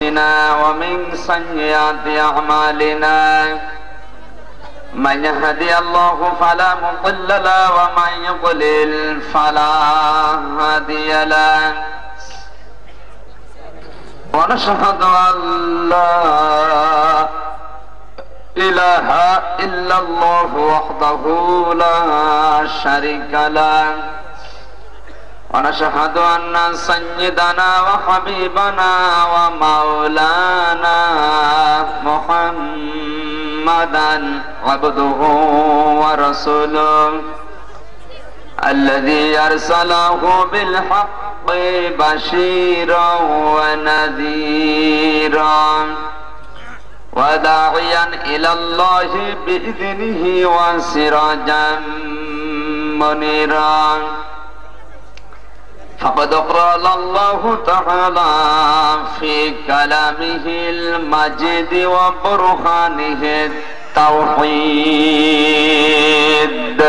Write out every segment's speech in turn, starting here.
ومن سيئات أعمالنا من يهدي الله فلا مضل له ومن يضلل فلا هادي له ونشهد أن لا إله إلا الله وحده لا شريك له ونشهد أن سيدنا وحبيبنا ومولانا محمدا عبده ورسوله الذي أرسله بالحق بشيرا ونذيرا وداعيا إلى الله بإذنه وسراجا منيرا فقد قال الله تعالى في كلامه المجيد وبرهانه التوحيد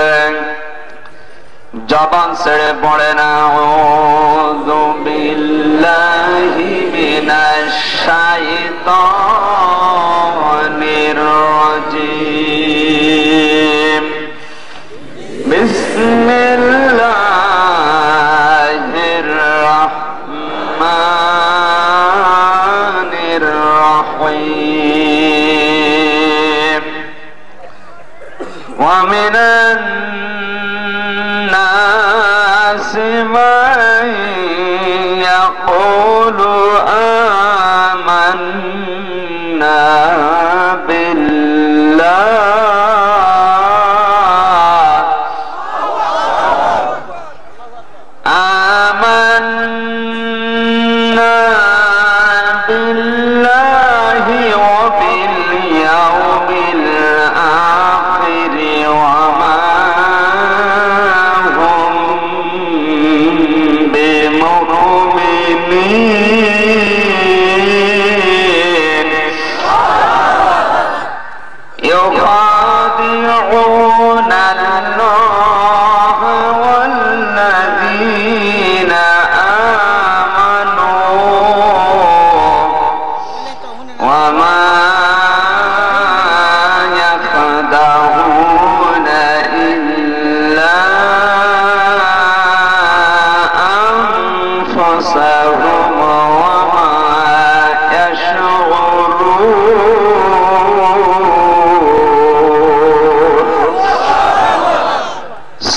জবান ছেড়ে পড়েন আউযু বিল্লাহি মিনাশ শাইতানির রাজীম বিসমিল্লাহির রাহমানির রাহিম ওয়া মিনান من يقول آمنا بالله آمنا بالله وباليوم الآخر وما يخادعون الله والذين آمنوا وما يخدعون إلا أنفسهم وما يشعرون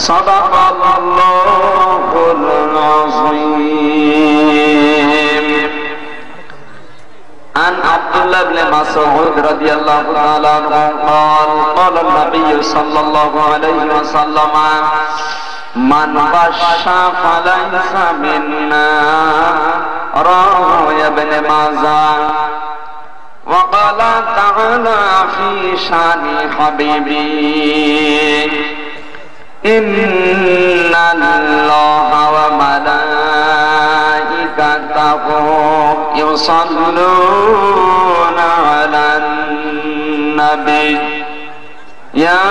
صدق الله العظيم. عن عبد الله بن مسعود رضي الله تعالى عنه قال قال النبي صلى الله عليه وسلم من غش فليس منا رواه ابن ماجه. وقال تعالى في شان حبيبي إن الله وملائكته يصلون على النبي يا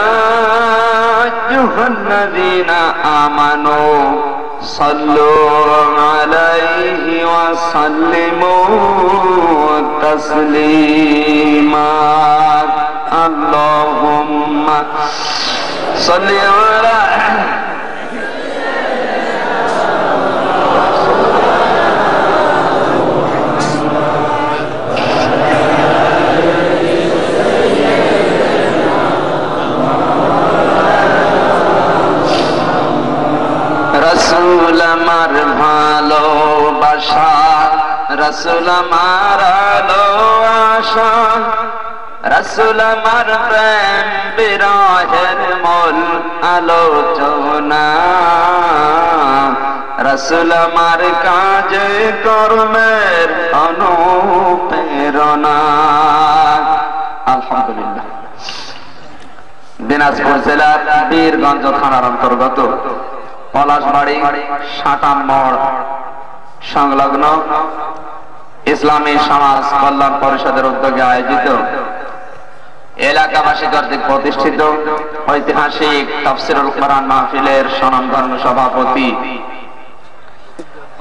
أيها الذين آمنوا صلوا عليه وسلموا تسليما اللهم صل على রসুল আমার ভালোবাসা রসুল আমার আলো আশা রসুল আমার প্রেম বিরহের মূল আলোচনা রসুল আমার কাজে কর্মের অনুপ্রেরণা। আলহামদুলিল্লাহ। দিনাজপুর জেলার বীরগঞ্জ থানার অন্তর্গত পলাশবাড়ি সাঁটাম মোড় সংলগ্ন ইসলামী সমাজ কল্যাণ পরিষদের উদ্যোগে আয়োজিত এলাকাবাসী কর্তৃক প্রতিষ্ঠিত ঐতিহাসিক তাফসীরুল কোরআন মাহফিলের স্বনামধন্য সভাপতি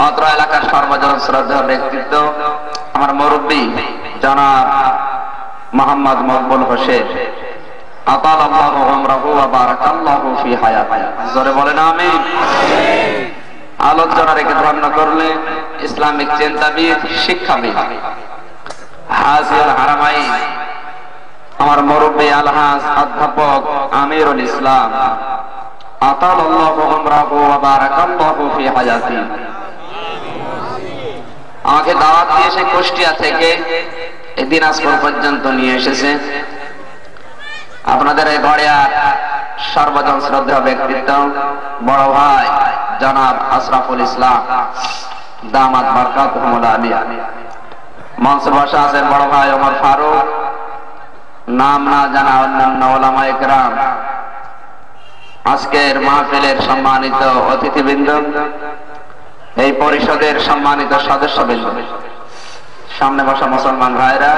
অত্র এলাকার সর্বজন শ্রদ্ধেয় ব্যক্তিত্ব আমার মুরব্বী জনাব মোহাম্মদ মকবুল হোসেন, আতালাল্লাহু উমরাহু ওয়া বারাকাল্লাহু ফি হায়াতিহি। জোরে বলেন আমিন। আলোচনা রেখে ধন্য করলে ইসলামিক চিন্তাবিদ, শিক্ষাবিদ, হাজিউল হারামাইন আমার মুরব্বী আলহাজ অধ্যাপক আমিরুল ইসলাম, আতালাল্লাহু উমরাহু ওয়া বারাকাল্লাহু ফি হায়াতিহি। আমাকে দাওয়াত দিয়েছে কুষ্টিয়া থেকে দিনাজপুর পর্যন্ত নিয়ে এসেছে। আপনাদের এই গড়িয়ার সর্বজন শ্রদ্ধেয় ব্যক্তিত্ব বড় ভাই জনাব আশরাফুল ইসলাম দামাত বারকাতুহুল আলিয়া। মঞ্চে বসা আছেন বড় ভাই ওমর ফারুক, নাম না জানা অন্যান্য উলামায়ে কেরাম, আজকের মাহফিলের সম্মানিত অতিথিবৃন্দ, এই পরিষদের সম্মানিত সদস্যবৃন্দ, সামনে বসা মুসলমান ভাইরা,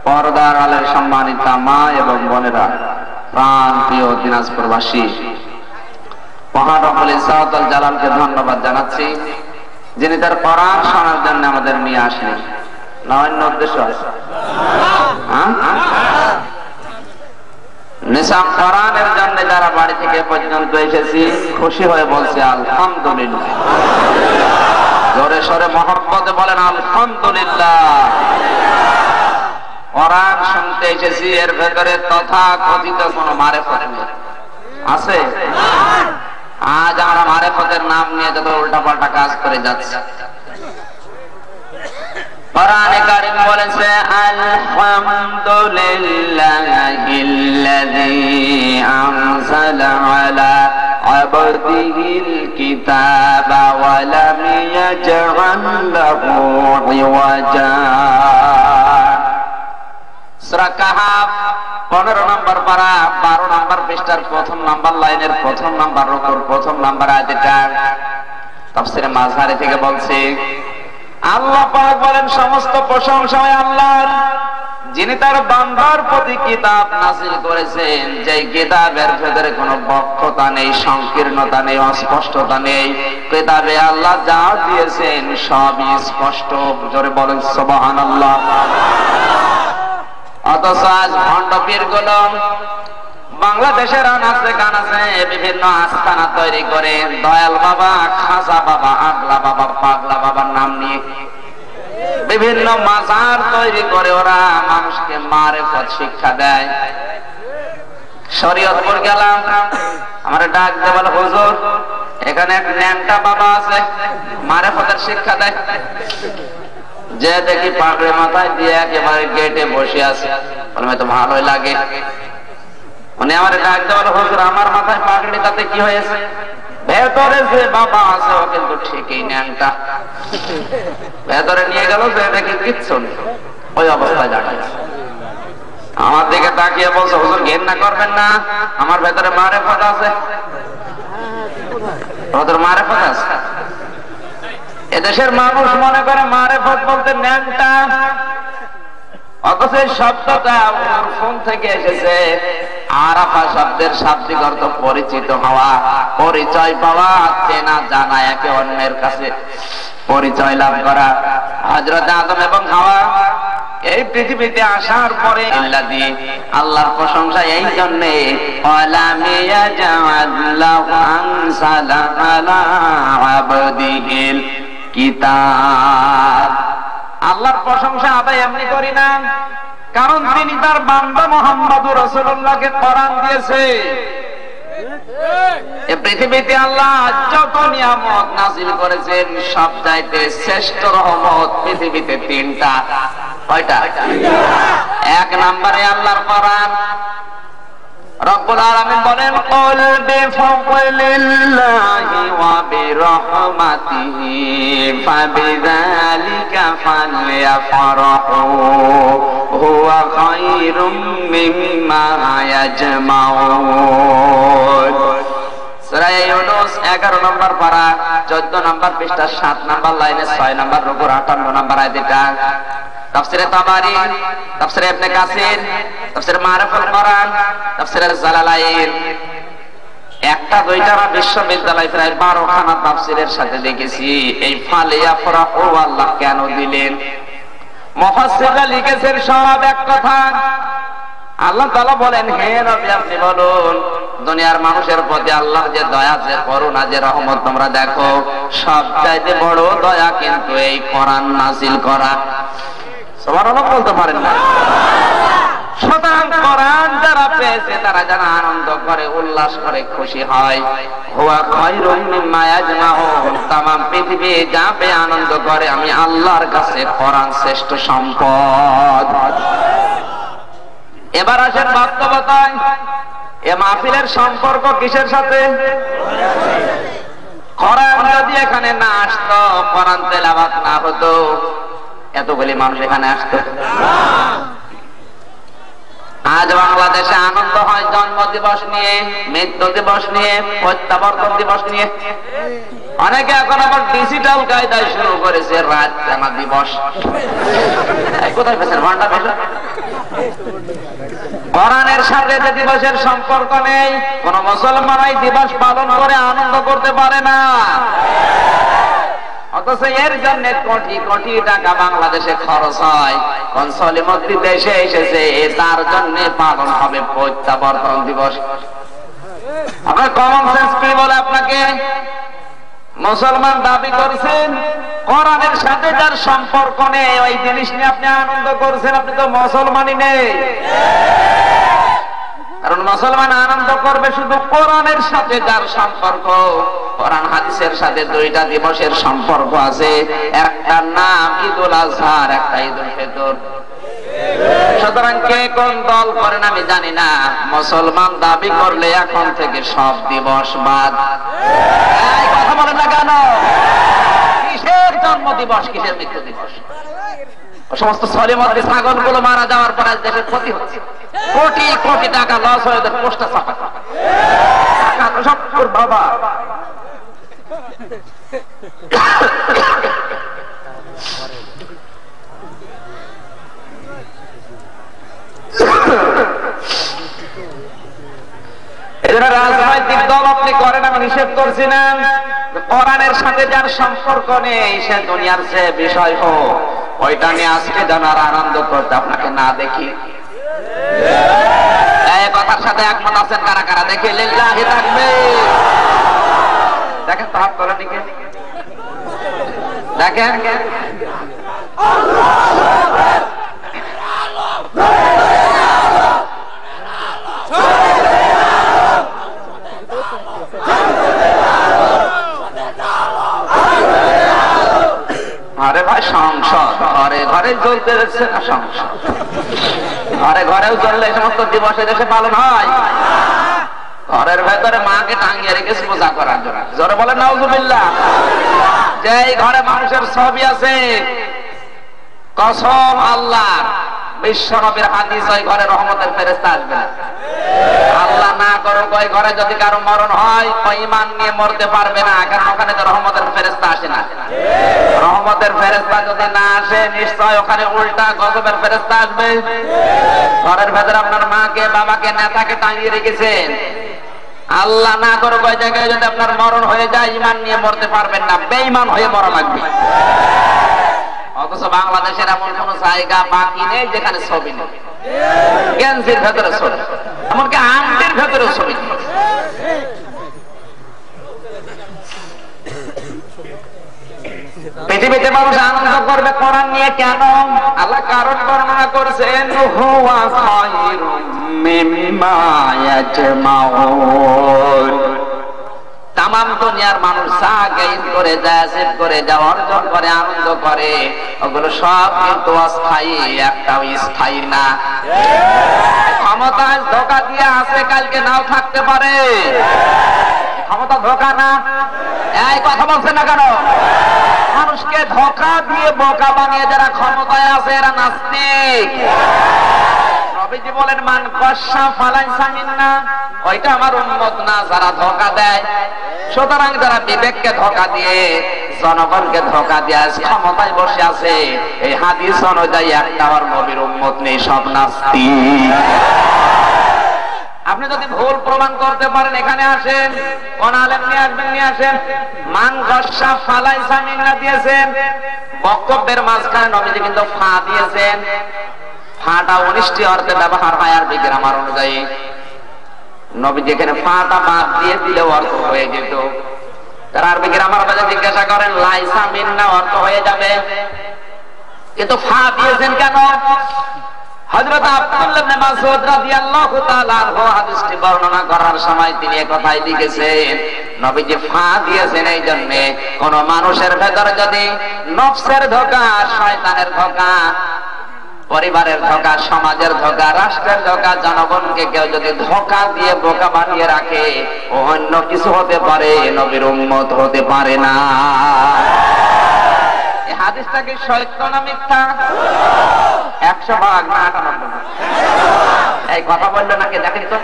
পর্দার আলের সম্মানিতা মা এবং বোনেরা, প্রাণ প্রিয় দিনাজপুরবাসী, মহান রব্বুল ইজ্জতুল জালালকে ধন্যবাদ জানাচ্ছি যিনি তার কোরআন শোনার জন্য আমাদের নিয়ে আসেন। না অন্য উদ্দেশ্য আছে? নিসাম কোরআনের জন্য যারা বাড়ি থেকে পর্যন্ত এসেছি খুশি হয়ে বলছে আলহামদুলিল্লাহ। জোরে সরে মহব্বতে বলেন আলহামদুলিল্লাহ। কোরআন শুনতে এসেছি, এর ভেতরে তথাকথিত কোন মারেফত আছে? আজ আমরা মারেফতের নাম নিয়ে যত উল্টাপাল্টা কাজ করে যাচ্ছি। কোরআনে কারীম বলেছে আলহামদুলিল্লাহিল্লাযী আনজালা আলা আবদিহিল কিতাবা ওয়া লাম ইয়াজআল লাহু ইওয়াজা। সূরা কাহাফ 15 নম্বর পারা 12 নম্বর পৃষ্ঠার প্রথম নাম্বার লাইনের প্রথম নাম্বার রুকুর প্রথম নাম্বার আয়াতটা তাফসীরে মাযহারি থেকে বলছে। আল্লাহ পাক বলেন সমস্ত প্রশংসা আল্লাহর, যিনি তার বান্দার প্রতি কিতাব নাযিল করেছেন, যে কিতাবের ভেতরে কোনো বক্রতা নেই, সংকীর্ণতা নেই, অস্পষ্টতা নেই। কিতাবে আল্লাহ যা দিয়েছেন সবই স্পষ্ট। জোরে বলেন সুবহানাল্লাহ। অথচ আজ ভণ্ড পীরগুলো বাংলাদেশের আনাচে কানাচে বিভিন্ন আস্তানা তৈরি করে দয়াল বাবা, খাজা বাবা, আগলা বাবা, পাগলা বাবার নাম নিয়ে বিভিন্ন মাজার তৈরি করে ওরা মানুষকে মারেফত শিক্ষা দেয়। শরীয়তপুর গেলাম, আমার ডাক দিয়ে বলে হুজুর এখানে এক ন্যাংটা বাবা আছে, মারেফতের শিক্ষা দেয়। যে দেখি পাগড়ি মাথায় দিয়ে একেবারে গেটে বসে আছে, বলে তো ভালোই লাগে। উনি আমার ডাক দিয়ে বলে হুজুর আমার মাথায় পাগড়ি, তাতে কি হয়েছে? ভেতরে যে বাবা আছে ও কিন্তু ঠিকই ন্যাংটা। ভেতরে নিয়ে গেল, যে দেখি কিচ্ছু নেই, ওই অবস্থায় দাঁড়িয়ে আমার দিকে তাকিয়ে বলছে হুজুর ঘেন্না করবেন না, আমার ভেতরে মারেফত আছে। ওদের মারেফত আছে। এদেশের মানুষ মনে করে মারেফত বলতে ন্যাংটা, অথচ এই শব্দটা ফোন থেকে এসেছে। আরাফা শব্দের শাব্দিক অর্থ পরিচিত হওয়া, পরিচয় পাওয়া, চেনা জানা, একে অন্যের কাছে পরিচয় লাভ করা। হযরত আদম এবং হাওয়া এই পৃথিবীতে আসার পরে আল্লাহর প্রশংসা এই জন্যে কিতাব, আল্লাহর প্রশংসা আদায় এমনি করি না, কারণ তিনি তার বান্দা মুহাম্মদুর রাসূলুল্লাহকে কোরআন দিয়েছে। এই পৃথিবীতে আল্লাহ যত নিয়ামত নাযিল করেছেন সব চাইতে শ্রেষ্ঠ রহমত পৃথিবীতে তিনটা। কয়টা? এক নম্বরে আল্লাহর কোরআন। রব্বুল আলামিন বলেন কুল বিফাদলিল্লাহি ওয়া বিরহমাতিহি ফাবিযালিকা ফালইফরাহু হুয়া খায়রুম মিম্মা ইয়াজমাউন। সূরা ইউনূস 11 নম্বর পারা 14 নম্বর পৃষ্ঠা 7 নম্বর লাইনে 6 নম্বর রুকুর 58 নম্বর আয়াতটা। তাফসীরে তাবারি, তাফসীরে ইবনে কাসির, তাফসীরে মারিফুল কোরআন, তাফসীরে জালালাইন, একটা দুইটা না বিশ্ববিদ্যালয় প্রায় 12 খানা তাফসীরের সাথে দেখেছি এই ফালিয়া ফরাহু আল্লাহ কেন দিলেন। মুফাসসিররা লিখেছেন সব এক কথা। আল্লাহ তাআলা বলেন, হে নবী আপনি বলুন দুনিয়ার মানুষের প্রতি আল্লাহর যে দয়া, যে করুণা, যে রহমত তোমরা দেখো, সবচাইতে বড় দয়া কিন্তু এই কোরআন নাযিল করা। সুবহানাল্লাহ বলতে পারেন না? সুতরাং কোরআন যারা পেয়েছে তারা যারা আনন্দ করে, উল্লাস করে, খুশি হয়, হুয়া খায়রুম মিম্মা ইয়াজমাউন, তামাম পৃথিবী যা পেয়ে আনন্দ করে, আমি আল্লাহর কাছে কোরআন শ্রেষ্ঠ সম্পদ। এবার আসেন বাস্তবতায়, এ মাহফিলের সম্পর্ক কিসের সাথে? কোরআন যদি এখানে না আসতো, কোরআন তেলাওয়াত না হতো, এতগুলি মানুষ এখানে আসতো? আজ বাংলাদেশে আনন্দ হয় জন্ম দিবস নিয়ে, মৃত্যু দিবস নিয়ে, প্রত্যাবর্তন দিবস নিয়ে। অনেকে এখন আবার ডিজিটাল কায়দায় শুরু করেছে রাত জানা দিবস। কোথায় পেয়েছেন ভান্ডার পেয়েছেন? কোরআনের সাথে যে দিবসের সম্পর্ক নেই, কোন মুসলমান এই দিবস পালন করে আনন্দ করতে পারে না। অথচ এর জন্য কোটি কোটি টাকা বাংলাদেশে খরচ হয়। কোন সলিমদ্দি দেশে এসেছে তার জন্য পালন হবে প্রত্যাবর্তন দিবস। আপনার কমন সেন্স কি বলে আপনাকে? মুসলমান দাবি করছেন, কোরআনের সাথে যার সম্পর্ক নেই ওই জিনিস নিয়ে আপনি আনন্দ করছেন, আপনি তো মুসলমানই নেই। কারণ মুসলমান আনন্দ করবে শুধু কোরআনের সাথে যার সম্পর্ক। কোরআন হাদিসের সাথে দুইটা দিবসের সম্পর্ক আছে, একটার নাম ঈদুল আজহা, একটা ঈদুল ফিতর। সুতরাং কে কোন দল করেন আমি জানি না, মুসলমান দাবি করলে এখন থেকে সব দিবস বাদ। কথা বলেন না কেন? কিসের জন্ম দিবস, কিসের মৃত্যু দিবস? সমস্ত সলিমদ্দি ছাগলগুলো মারা যাওয়ার পর আজ দেশের ক্ষতি হচ্ছে, কোটি কোটি টাকা লস হয়ে যাচ্ছে, পোস্টার ছাপা টাকা তো সব তোর বাবা। রাজনৈতিক দল আপনি করেন, আমি নিষেধ করছি না। কোরআনের সাথে যার সম্পর্ক নেই সে দুনিয়ার যে বিষয় হোক, ওইটা নিয়ে আজকে যেন আর আনন্দ করতে আপনাকে না দেখি। এই কথার সাথে একমত আছেন কারা কারা? দেখে লিল্লাহি তাকবীর। দেখেন তো হাত তোলা দিকে, দেখেন আরে ভাই, সংসদ ঘরে ঘরে চলতে যাচ্ছে না, সংসদ ঘরে ঘরেও চললে এই সমস্ত দিবসে দেশে পালন হয়। ঘরের ভেতরে মাকে টাঙ্গিয়ে রেখেছে পূজা করার জন্য। জোরে বলেন নাউজুবিল্লাহ। যে ঘরে মানুষের ছবি আছে, কসম আল্লাহ, বিশ্ব নবীর হাদিস, ওই ঘরে রহমতের ফেরেশতা আসবে না। আল্লাহ না করুক ওই ঘরে যদি কারো মরণ হয়, ওই ঈমান নিয়ে মরতে পারবে না, কারণ ওখানে তো রহমতের ফেরেশতা আসে না। রহমতের ফেরেশতা যদি না আসে, নিশ্চয় ওখানে উল্টা গজবের ফেরেশতা আসবে। ঘরের ভেতরে আপনার মাকে, বাবাকে, নেতাকে টাঙিয়ে রেখেছেন, আল্লাহ না করুক ওই জায়গায় যদি আপনার মরণ হয়ে যায়, ঈমান নিয়ে মরতে পারবেন না, বেঈমান হয়ে মরা লাগবে। অথচ বাংলাদেশের এমন কোন জায়গা বাকি নেই যেখানে ছবি নেই। গেঞ্জির ভেতরে ছবি, এমনকি আংটির ভেতরে ছবি। পৃথিবীতে মানুষ আনন্দ করবে কোরআন নিয়ে কেন? আল্লাহ কারণ বর্ণনা করেছেন, হুয়া খায়রুম মিম্মা ইয়াজমাউন। তামাম দুনিয়ার মানুষ যা গেইন করে যায়, সেভ করে যায়, অর্জন করে, আনন্দ করে, ওগুলো সব কিন্তু অস্থায়ী, একটাও স্থায়ী না। ক্ষমতায় ধোকা দিয়ে আছে, কালকে নাও থাকতে পারে। ক্ষমতা ধোকা না? এই কথা বলছেন না কেন? মানুষকে ধোকা দিয়ে বোকা বানিয়ে যারা ক্ষমতায় আছে এরা নাস্তিক। নবীজি বলেন, মান কশা ফালাইসা মিন্না, ওইটা আমার উম্মত না যারা ধোকা দেয়। সুতরাং যারা বিবেককে ধোকা দিয়ে, জনগণকে ধোকা দিয়ে ক্ষমতায় বসে আছে, এই হাদিস অনুযায়ী একটা আমার নবীর উম্মত নেই, সব নাস্তিক। আপনি যদি ভুল প্রমাণ করতে পারেন এখানে আসেন, কোন আলেম নিয়ে আসবেন, নিয়ে আসেন। মান গসা ফালাইসা মিন্না দিয়েছেন, বক্তব্যের মাঝখানে নবীজি কিন্তু ফা দিয়েছেন। ফাটা 19টি অর্থে ব্যবহার হয় আরবি গ্রামার অনুযায়ী। নবীজি এখানে ফাটা বাদ দিয়ে দিলে অর্থ হয়ে যেত। তার আরবি গ্রামার বাজে জিজ্ঞাসা করেন লাইসা মিন্না অর্থ হয়ে যাবে, কিন্তু ফা দিয়েছেন কেন? হযরত আব্দুল্লাহ ইবনে মাসউদ রাদিয়াল্লাহু তাআলা আনহু হাদিসটি বর্ণনা করার সময় তিনি এই কথাই লিখেছেন, নবীজি ফা দিয়েছেন এই জন্য, কোন মানুষের ভেতর যদি নফসের ধোঁকা, শয়তানের ধোঁকা, পরিবারের ধোঁকা, সমাজের ধোঁকা, রাষ্ট্রের ধোঁকা, জনগণকে কেউ যদি ধোঁকা দিয়ে বোকা বানিয়ে রাখে, ও অন্য কিছু হতে পারে, নবীর উম্মত হতে পারে না। এই হাদিসটা কি সত্য না মিথ্যা? 100 ভাগ না 98? এই কথা বললো নাকি দেখেন তো।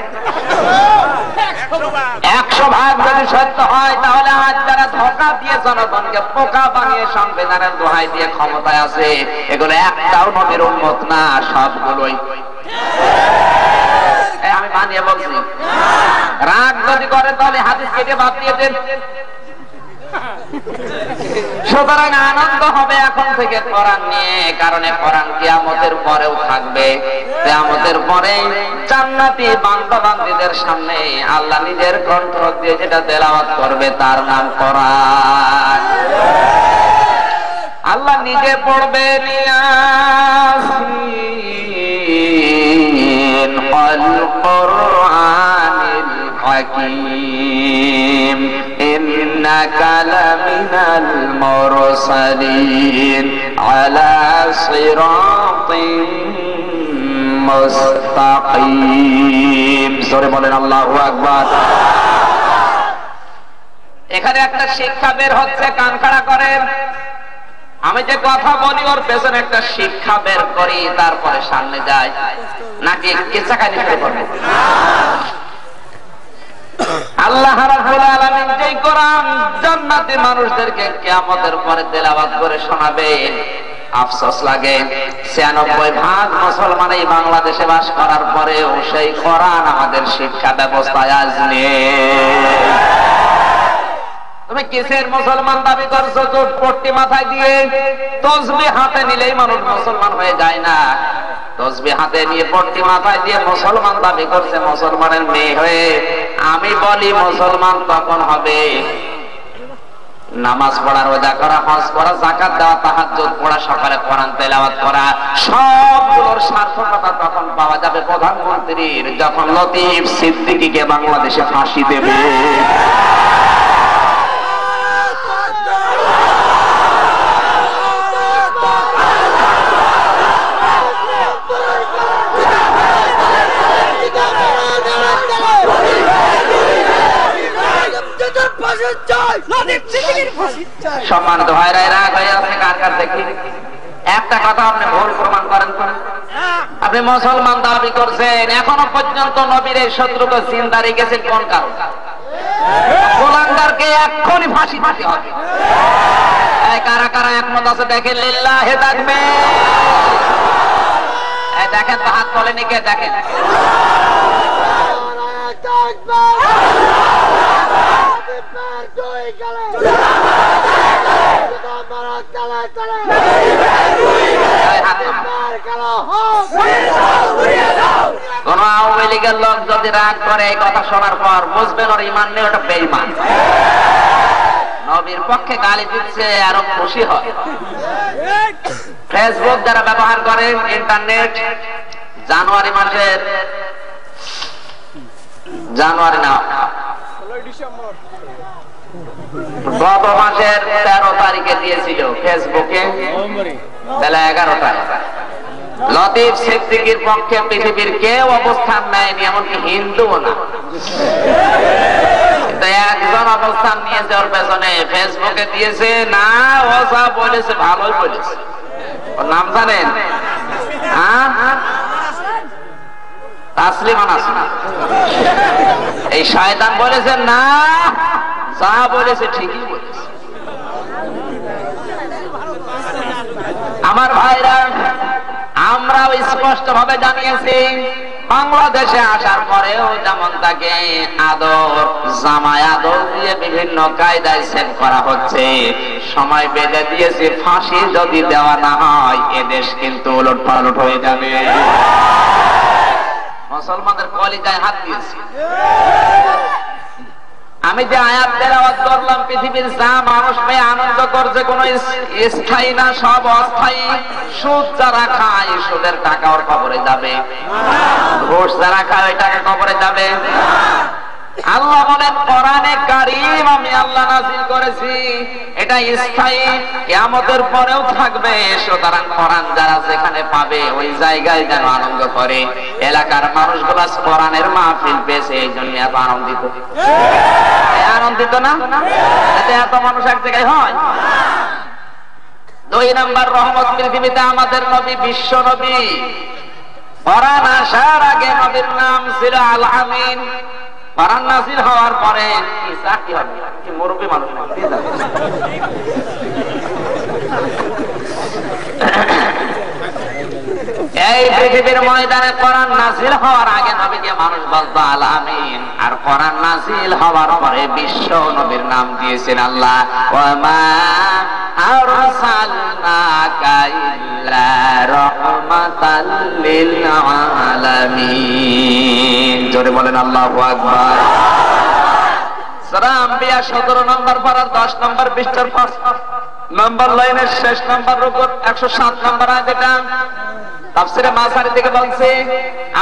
100 ভাগ যদি সত্য হয়, তাহলে আজ যারা ধোঁকা দিয়ে জনগণকে বোকা বানিয়ে সংবিধানের দোহাই দিয়ে ক্ষমতায় আছে, এগুলো একটাও নবীর উম্মত না, সবগুলোই। আমি মানিয়ে বলছি, রাগ যদি করে তাহলে হাদিস কেটে বাদ দিয়ে দেন। সুতরাং আনন্দ হবে এখন থেকে কোরআন নিয়ে, কারণে কোরআন কিয়ামতের পরেও থাকবে। কিয়ামতের পরে জান্নাতি বান্দা বান্দীদের সামনে আল্লাহ নিজের কণ্ঠ দিয়ে যেটা তেলাওয়াত করবে তার নাম কোরআন। আল্লাহ নিজে পড়বে ইয়াসিন ওয়াল কুরআনিল হাকীম ইন্নাকা লামিনাল মুরসালিন আলা সিরাতিন মুস্তাকিম। জোরে বলেন আল্লাহু আকবার। এখানে একটা শিক্ষা বের হচ্ছে, কান খাড়া করেন। আমি যে কথা বলি ওর পেছনে একটা শিক্ষা বের করি, তারপরে সামনে যাই, নাকি কিচ্ছা কাহিনী শুরু করব? আল্লাহ রাব্বুল আলামিন যেই কোরআন জান্নাতি মানুষদেরকে কিয়ামতের পরে তেলাওয়াত করে শোনাবেন, আফসোস লাগে 96% মুসলমান এই বাংলাদেশে বাস করার পরেও সেই কোরআন আমাদের শিক্ষা ব্যবস্থায় আজ নেই। তুমি কিসের মুসলমান দাবি করছো? চোট পট্টি মাথায় দিয়ে তসবিহ হাতে নিলেই মানুষ মুসলমান হয়ে যায় না। তসবিহ হাতে নিয়ে পট্টি মাথায় দিয়ে মুসলমান দাবি করছে মুসলমানের মেয়ে হয়ে। আমি বলি মুসলমান তখন হবে নামাজ পড়া, রোজা করা, হজ করা, যাকাত দেওয়া, তাহাজ্জুদ পড়া, সকালে কোরআন তেলাওয়াত করা, সবগুলোর সার্থকতা তখন পাওয়া যাবে প্রধানমন্ত্রীর যখন লতিফ সিদ্দিকীকে বাংলাদেশে ফাঁসি দেবে। সম্মানিত ভাইরা, রাগ হয়ে আছে কার কার দেখি? একটা কথা আপনি ভুল প্রমাণ করেন তো। আপনি মুসলমান দাবি করছেন, এখনো পর্যন্ত নবীর এই শত্রুকে চিন্তা রেখেছেন কোন কারণ? গোলাঙ্গারকে এক্ষুনি ফাঁসি দিতে হবে। কারা কারা একমত আছে দেখেন, লিল্লাহে তাকবীর। দেখেন তো হাত তোলেনি কে? দেখেন কোন আওয়ামী লীগের লোক যদি রাগ করে এই কথা শোনার পর, বুঝবেন ওর ইমান নেই, ওটা বেঈমান। নবীর পক্ষে গালি দিচ্ছে আরো খুশি হয়। ফেসবুক যারা ব্যবহার করেন, ইন্টারনেট, জানুয়ারি না গত মাসের 13 তারিখে দিয়েছিল ফেসবুকে বেলা 11টায়, লতিফ সিদ্দিকীর পক্ষে পৃথিবীর কেউ অবস্থান নেয়নি, এমনকি হিন্দুও না। একজন অবস্থান নিয়েছে ওর পেছনে, ফেসবুকে দিয়েছে না, ও যা বলেছে ভালোই বলেছে। ওর নাম জানেন? তাসলিমা নাসরিন। এই শয়তান বলেছে না, যা বলেছে ঠিকই বলেছে। আমার ভাইরা, আমরাও স্পষ্ট ভাবে জানিয়েছি বাংলাদেশে আসার পরেও যেমন তাকে আদর জামায় আদর দিয়ে বিভিন্ন কায়দায় সেট করা হচ্ছে, সময় বেঁধে দিয়েছে ফাঁসি যদি দেওয়া না হয় এদেশ কিন্তু উলট পালট হয়ে যাবে। মুসলমানদের কলিজায় হাত দিয়েছে। আমি যে আয়াত তেলাওয়াত করলাম, পৃথিবীর যা মানুষ পেয়ে আনন্দ করছে কোন স্থায়ী না, সব অস্থায়ী। সুদ যারা খায় সুদের টাকা ওর কবরে যাবে, ঘুষ যারা খায় ওই টাকা কবরে যাবে। আল্লাহ বলেন কোরআনে কারীম আমি আল্লাহ নাযিল করেছি, এটা স্থায়ী, কিয়ামতের পরেও থাকবে। সুতরাং কোরআন যারা যেখানে পাবে ওই জায়গায় যেন আনন্দ করে। এলাকার মানুষগুলো কোরআনের মাহফিল পেয়েছে এই জন্য এত আনন্দিত। আনন্দিত না? এত মানুষ এক জায়গায় হয়। 2 নম্বর রহমত পৃথিবীতে আমাদের নবী, বিশ্ব নবী। কোরআন আসার আগে নবীর নাম ছিল আল আমিন। কোরআন নাযিল হওয়ার পরে ঈসা কি হবে? কি মুরব্বি মানুষ না? এই পৃথিবীর ময়দানে কোরআন নাযিল হওয়ার আগে নবীকে মানুষ বলতো আল আমিন, আর কোরআন নাযিল হওয়ার পরে বিশ্ব নবীর নাম দিয়েছেন আল্লাহ ওয়া মা আরসালনাকা ইল্লা রাহমাতাল লিল আলামিন। জোরে বলেন আল্লাহু আকবার। সূরা আম্বিয়া 17 নম্বর পারা 10 নম্বর পৃষ্ঠার 5 নম্বর লাইনের শেষ নম্বর রুকু 107 নম্বর আয়াত। এটা তাফসীরে মাসারি থেকে বলছে,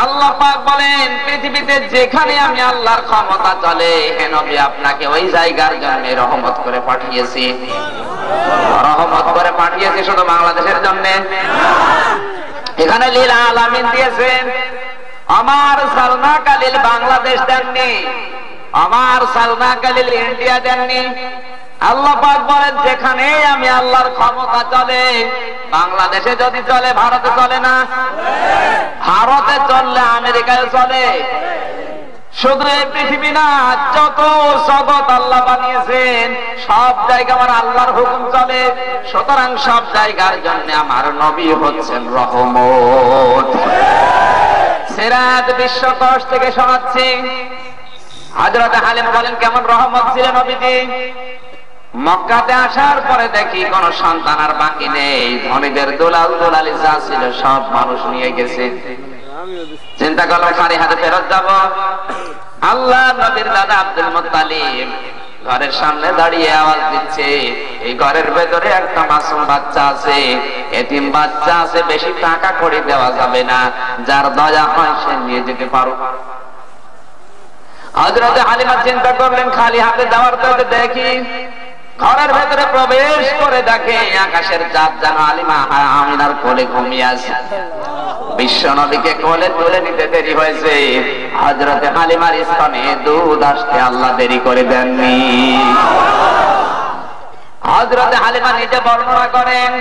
আল্লাহ পাক বলেন পৃথিবীতে যেখানে আমি আল্লাহর ক্ষমতা চলে, হে নবী আপনাকে ওই জায়গার জন্য রহমত করে পাঠিয়েছি। রহমত করে পাঠিয়েছি শুধু বাংলাদেশের জন্য। এখানে লিল আলামিন দিয়েছেন। আমার সালনাকা লিল বাংলাদেশ দেননি, আমার সালনাকা লিল ইন্ডিয়া দেননি। আল্লাহ পাক বলেন যেখানে আমি আল্লাহর ক্ষমতা চলে, বাংলাদেশে যদি চলে ভারতে চলে না, ভারতে চললে আমেরিকায় চলে। শুধু এই পৃথিবী না, যত জগৎ আল্লাহ বানিয়েছেন সব জায়গা আমার আল্লাহর হুকুম চলে। সুতরাং সব জায়গার জন্য আমার নবী হচ্ছেন রহমত। সিরাত বিশ্বকোষ থেকে শোনাচ্ছি, হযরত হালিমা বলেন কেমন রহমত ছিলেন নবীজি। মক্কাতে আসার পরে দেখি কোন সন্তান আর বাকি নেই, ধনীদের দুলাল দুলালি যা ছিল সব মানুষ নিয়ে গেছে। চিন্তা করলাম খালি হাতে ফেরত যাব। আল্লাহ নবীর দাদা আব্দুল মুত্তালিব ঘরের সামনে দাঁড়িয়ে আওয়াজ দিচ্ছে, এই ঘরের ভেতরে একটা মাসুম বাচ্চা আছে, এতিম বাচ্চা আছে, বেশি টাকা করে দেওয়া যাবে না, যার দয়া হয় সে নিয়ে যেতে পারো। হযরত হালিমা চিন্তা করলেন খালি হাতে যাওয়ার তো দেখি। ঘরের ভেতরে প্রবেশ করে দেখে আকাশের চাঁদ যেন আমিনার কোলে ঘুমিয়ে আছে। বিশ্ব নবীকে কোলে তুলে নিতে দেরি হয়েছে, হযরত হালিমার স্তনে দুধ আসতে আল্লাহ দেরি করে দেননি। হযরত হালিমা নিজে বর্ণনা করেন,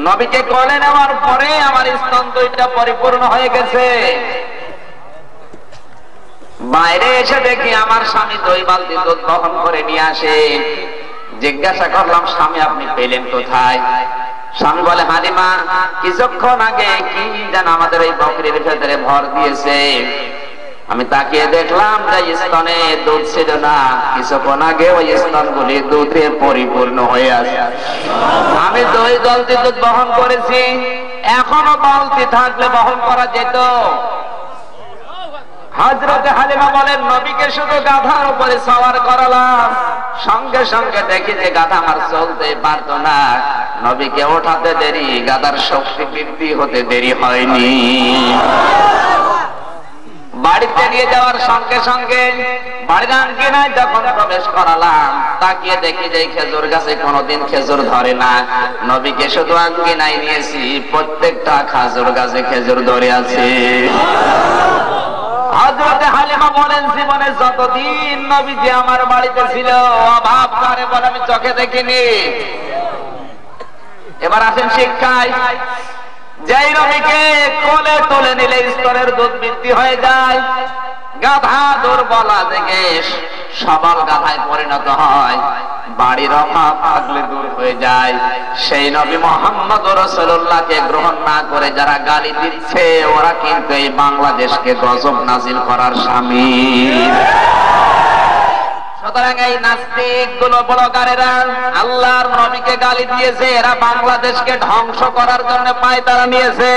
নবীকে কোলে নেওয়ার পরে আমার স্তন দুইটা পরিপূর্ণ হয়ে গেছে। বাইরে এসে দেখি আমার স্বামী 2 বালতি দুধ বহন করে নিয়ে আসে। জিজ্ঞাসা করলাম স্বামী আপনি পেলেন কোথায়? স্বামী বলে হালিমা কিছুক্ষণ আগে কি যেন আমাদের এই বকরির ভেতরে ভর দিয়েছে। আমি তাকিয়ে দেখলাম যে স্তনে দুধ ছিল না, কিছুক্ষণ আগে ওই স্তনগুলি দুধে পরিপূর্ণ হয়ে আছে। আমি 2 বালতি দুধ বহন করেছি, এখনো বালতি থাকলে বহন করা যেত। হযরত হালিমা বলেন নবীকে শুধু গাধার উপরে সওয়ার করালাম, সঙ্গে সঙ্গে দেখি যে গাধা আমার চলতে পারতো না। নবীকে ওঠাতে দেরি, গাধার শক্তি বৃদ্ধি হতে দেরি হয়নি। বাড়িতে নিয়ে যাওয়ার সঙ্গে সঙ্গে বাড়ির আঙ্গিনায় যখন প্রবেশ করালাম, তাকিয়ে দেখি যে খেজুর গাছে কোনোদিন খেজুর ধরে না। নবীকে শুধু আঙ্গিনায় নিয়েছি, প্রত্যেকটা খেজুর গাছে খেজুর ধরে আছে। হযরত হালিমা বলেন জীবনে যতদিন নবীজি আমার বাড়িতে ছিল অভাব করে বলে আমি চোখে দেখিনি। এবার আসেন শিক্ষায়। যেই নবীকে কোলে তুলে নিলে স্তনের দুধ বৃদ্ধি হয়ে যায়, গাধা দুর্বলা থেকে সবল গাধায় পরিণত হয়, বাড়ির অভাব থাকলে দূর হয়ে যায়। সেই নবী মুহাম্মদ রাসূলুল্লাহকে গ্রহণ না করে যারা গালি দিচ্ছে ওরা কিন্তু এই বাংলাদেশকে গজব নাজিল করার শামিল। সুতরাং এই নাস্তিক গুলো ব্লগারেরা আল্লাহর নবীকে গালি দিয়েছে, এরা বাংলাদেশকে ধ্বংস করার জন্য পায়তারা নিয়েছে।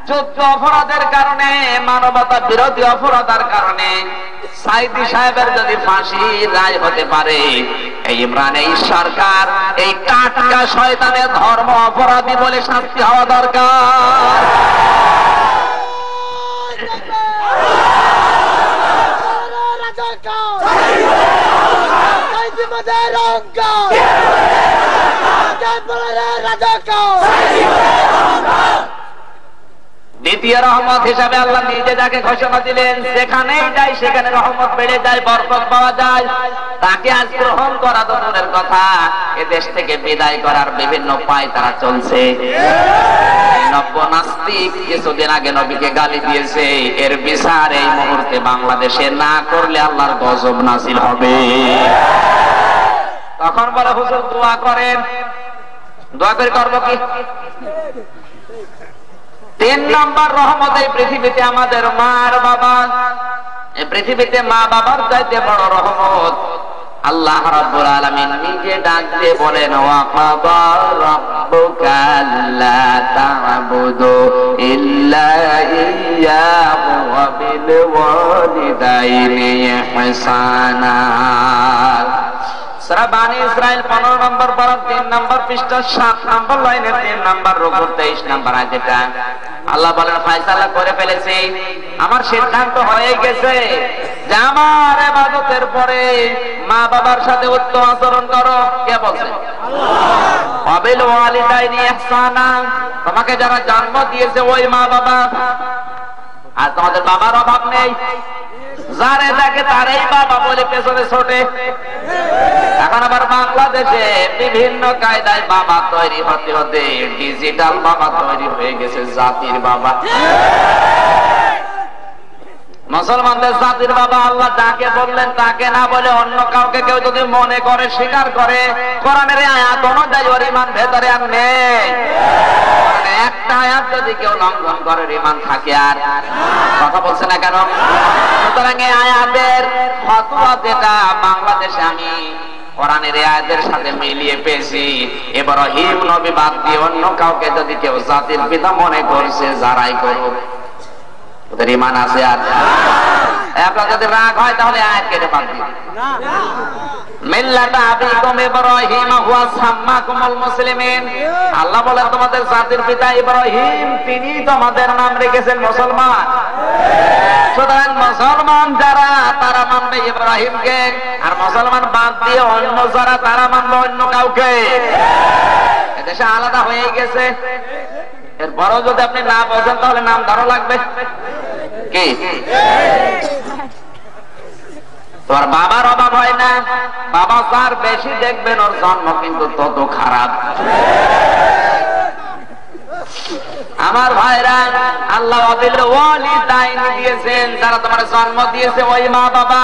যুদ্ধ অপরাধের কারণে, মানবতা বিরোধী অপরাধের কারণে সাইদি সাহেবের যদি ফাঁসি রায় হতে পারে, এই ইমরান, এই সরকার এই টাটকা শয়তানের ধর্ম অপরাধী বলে শাস্তি হওয়া দরকার। দ্বিতীয় রহমত হিসাবে আল্লাহ নিজে যাকে ঘোষণা দিলেন, যেখানেই যাই সেখানে রহমত বেড়ে যায়, বরকত পাওয়া যায়। তাকে আজ গ্রহণ করা তো দূরের কথা, এ দেশ থেকে বিদায় করার বিভিন্ন উপায় তারা চলছে। নব্য নাস্তিক কিছুদিন আগে নবীকে গালি দিয়েছে, এর বিচার এই মুহূর্তে বাংলাদেশে না করলে আল্লাহর গজব নাজিল হবে। তখন বলে হুজুর দোয়া করেন। দোয়া করে করবো কি? 3 নম্বর রহমত এই পৃথিবীতে আমাদের মা আর বাবা। এই পৃথিবীতে মা বাবার চাইতে বড় রহমত আল্লাহ রাব্বুল আলামিন নিজে ডাক দিয়ে বলেন, ওয়া কাযা রাব্বুকা আল্লা তা'বুদু ইল্লা ইয়্যাহু ওয়া বিল ওয়ালিদাইনি ইহসানা। সূরা বানী ইসরাইল 15 নম্বর পারা 3 নম্বর পৃষ্ঠা 7 নম্বর লাইনে 3 নম্বর রুকু 23 নম্বর আয়াতটা আল্লাহ বলেন, ফয়সালা করে ফেলেছি, আমার সিদ্ধান্ত হয়ে গেছে যে আমার ইবাদতের পরে মা বাবার সাথে উত্তম আচরণ করো। কে বলছে? আল্লাহ। ওয়াবিল ওয়ালিদাইনি ইহসানা, তোমাকে যারা জন্ম দিয়েছে ওই মা বাবা। আর তোমাদের বাবার অভাব নেই, যারে দেখে তারই বাবা বলে পেছনে ছোটে। এখন আবার বাংলাদেশে বিভিন্ন কায়দায় বাবা তৈরি হতে হতে ডিজিটাল বাবা তৈরি হয়ে গেছে, জাতির বাবা। মুসলমানদের জাতির বাবা আল্লাহ যাকে বললেন তাকে না বলে অন্য কাউকে কেউ যদি মনে করে, স্বীকার করে, কোরআনের আয়াত অনুযায়ী ওর ঈমান ভেতরে আর নেই। একটা আয়াত যদি কেউ লঙ্ঘন করে ঈমান থাকে আর কথা বলছে না কেন? সুতরাং এই আয়াতের ফতোয়া যেটা বাংলাদেশে আমি কোরআনের আয়াতের সাথে মিলিয়ে পেয়েছি, ইব্রাহিম নবী বাদ দিয়ে অন্য কাউকে যদি কেউ জাতির পিতা মনে করছে, যারাই করুক ওদের ঈমান আছে। আর আপনার যদি রাগ হয় তাহলে আয়াত কেটে বাদ দিন। মিল্লাতা আবিকুম ইব্রাহিম হুয়া সাম্মাকুমুল মুসলিমিন, আল্লাহ বলেন তোমাদের জাতির পিতা ইব্রাহিম, তিনি তোমাদের নাম রেখেছেন মুসলমান। সুতরাং মুসলমান যারা তারা মানবে ইব্রাহিমকে, আর মুসলমান বাদ দিয়ে অন্য যারা তারা মানবে অন্য কাউকে। এদেশে আলাদা হয়ে গেছে। এরপরও যদি আপনি না বোঝেন তাহলে নাম ধরা লাগবে। কি তোর বাবার অভাব হয় না? বাবা যার বেশি দেখবেন ওর জন্ম কিন্তু তত খারাপ। আমার ভাইরা, আল্লাহ ওয়াবিল ওয়ালিদাইনি দিয়েছেন, যারা তোমার জন্ম দিয়েছে ওই মা বাবা।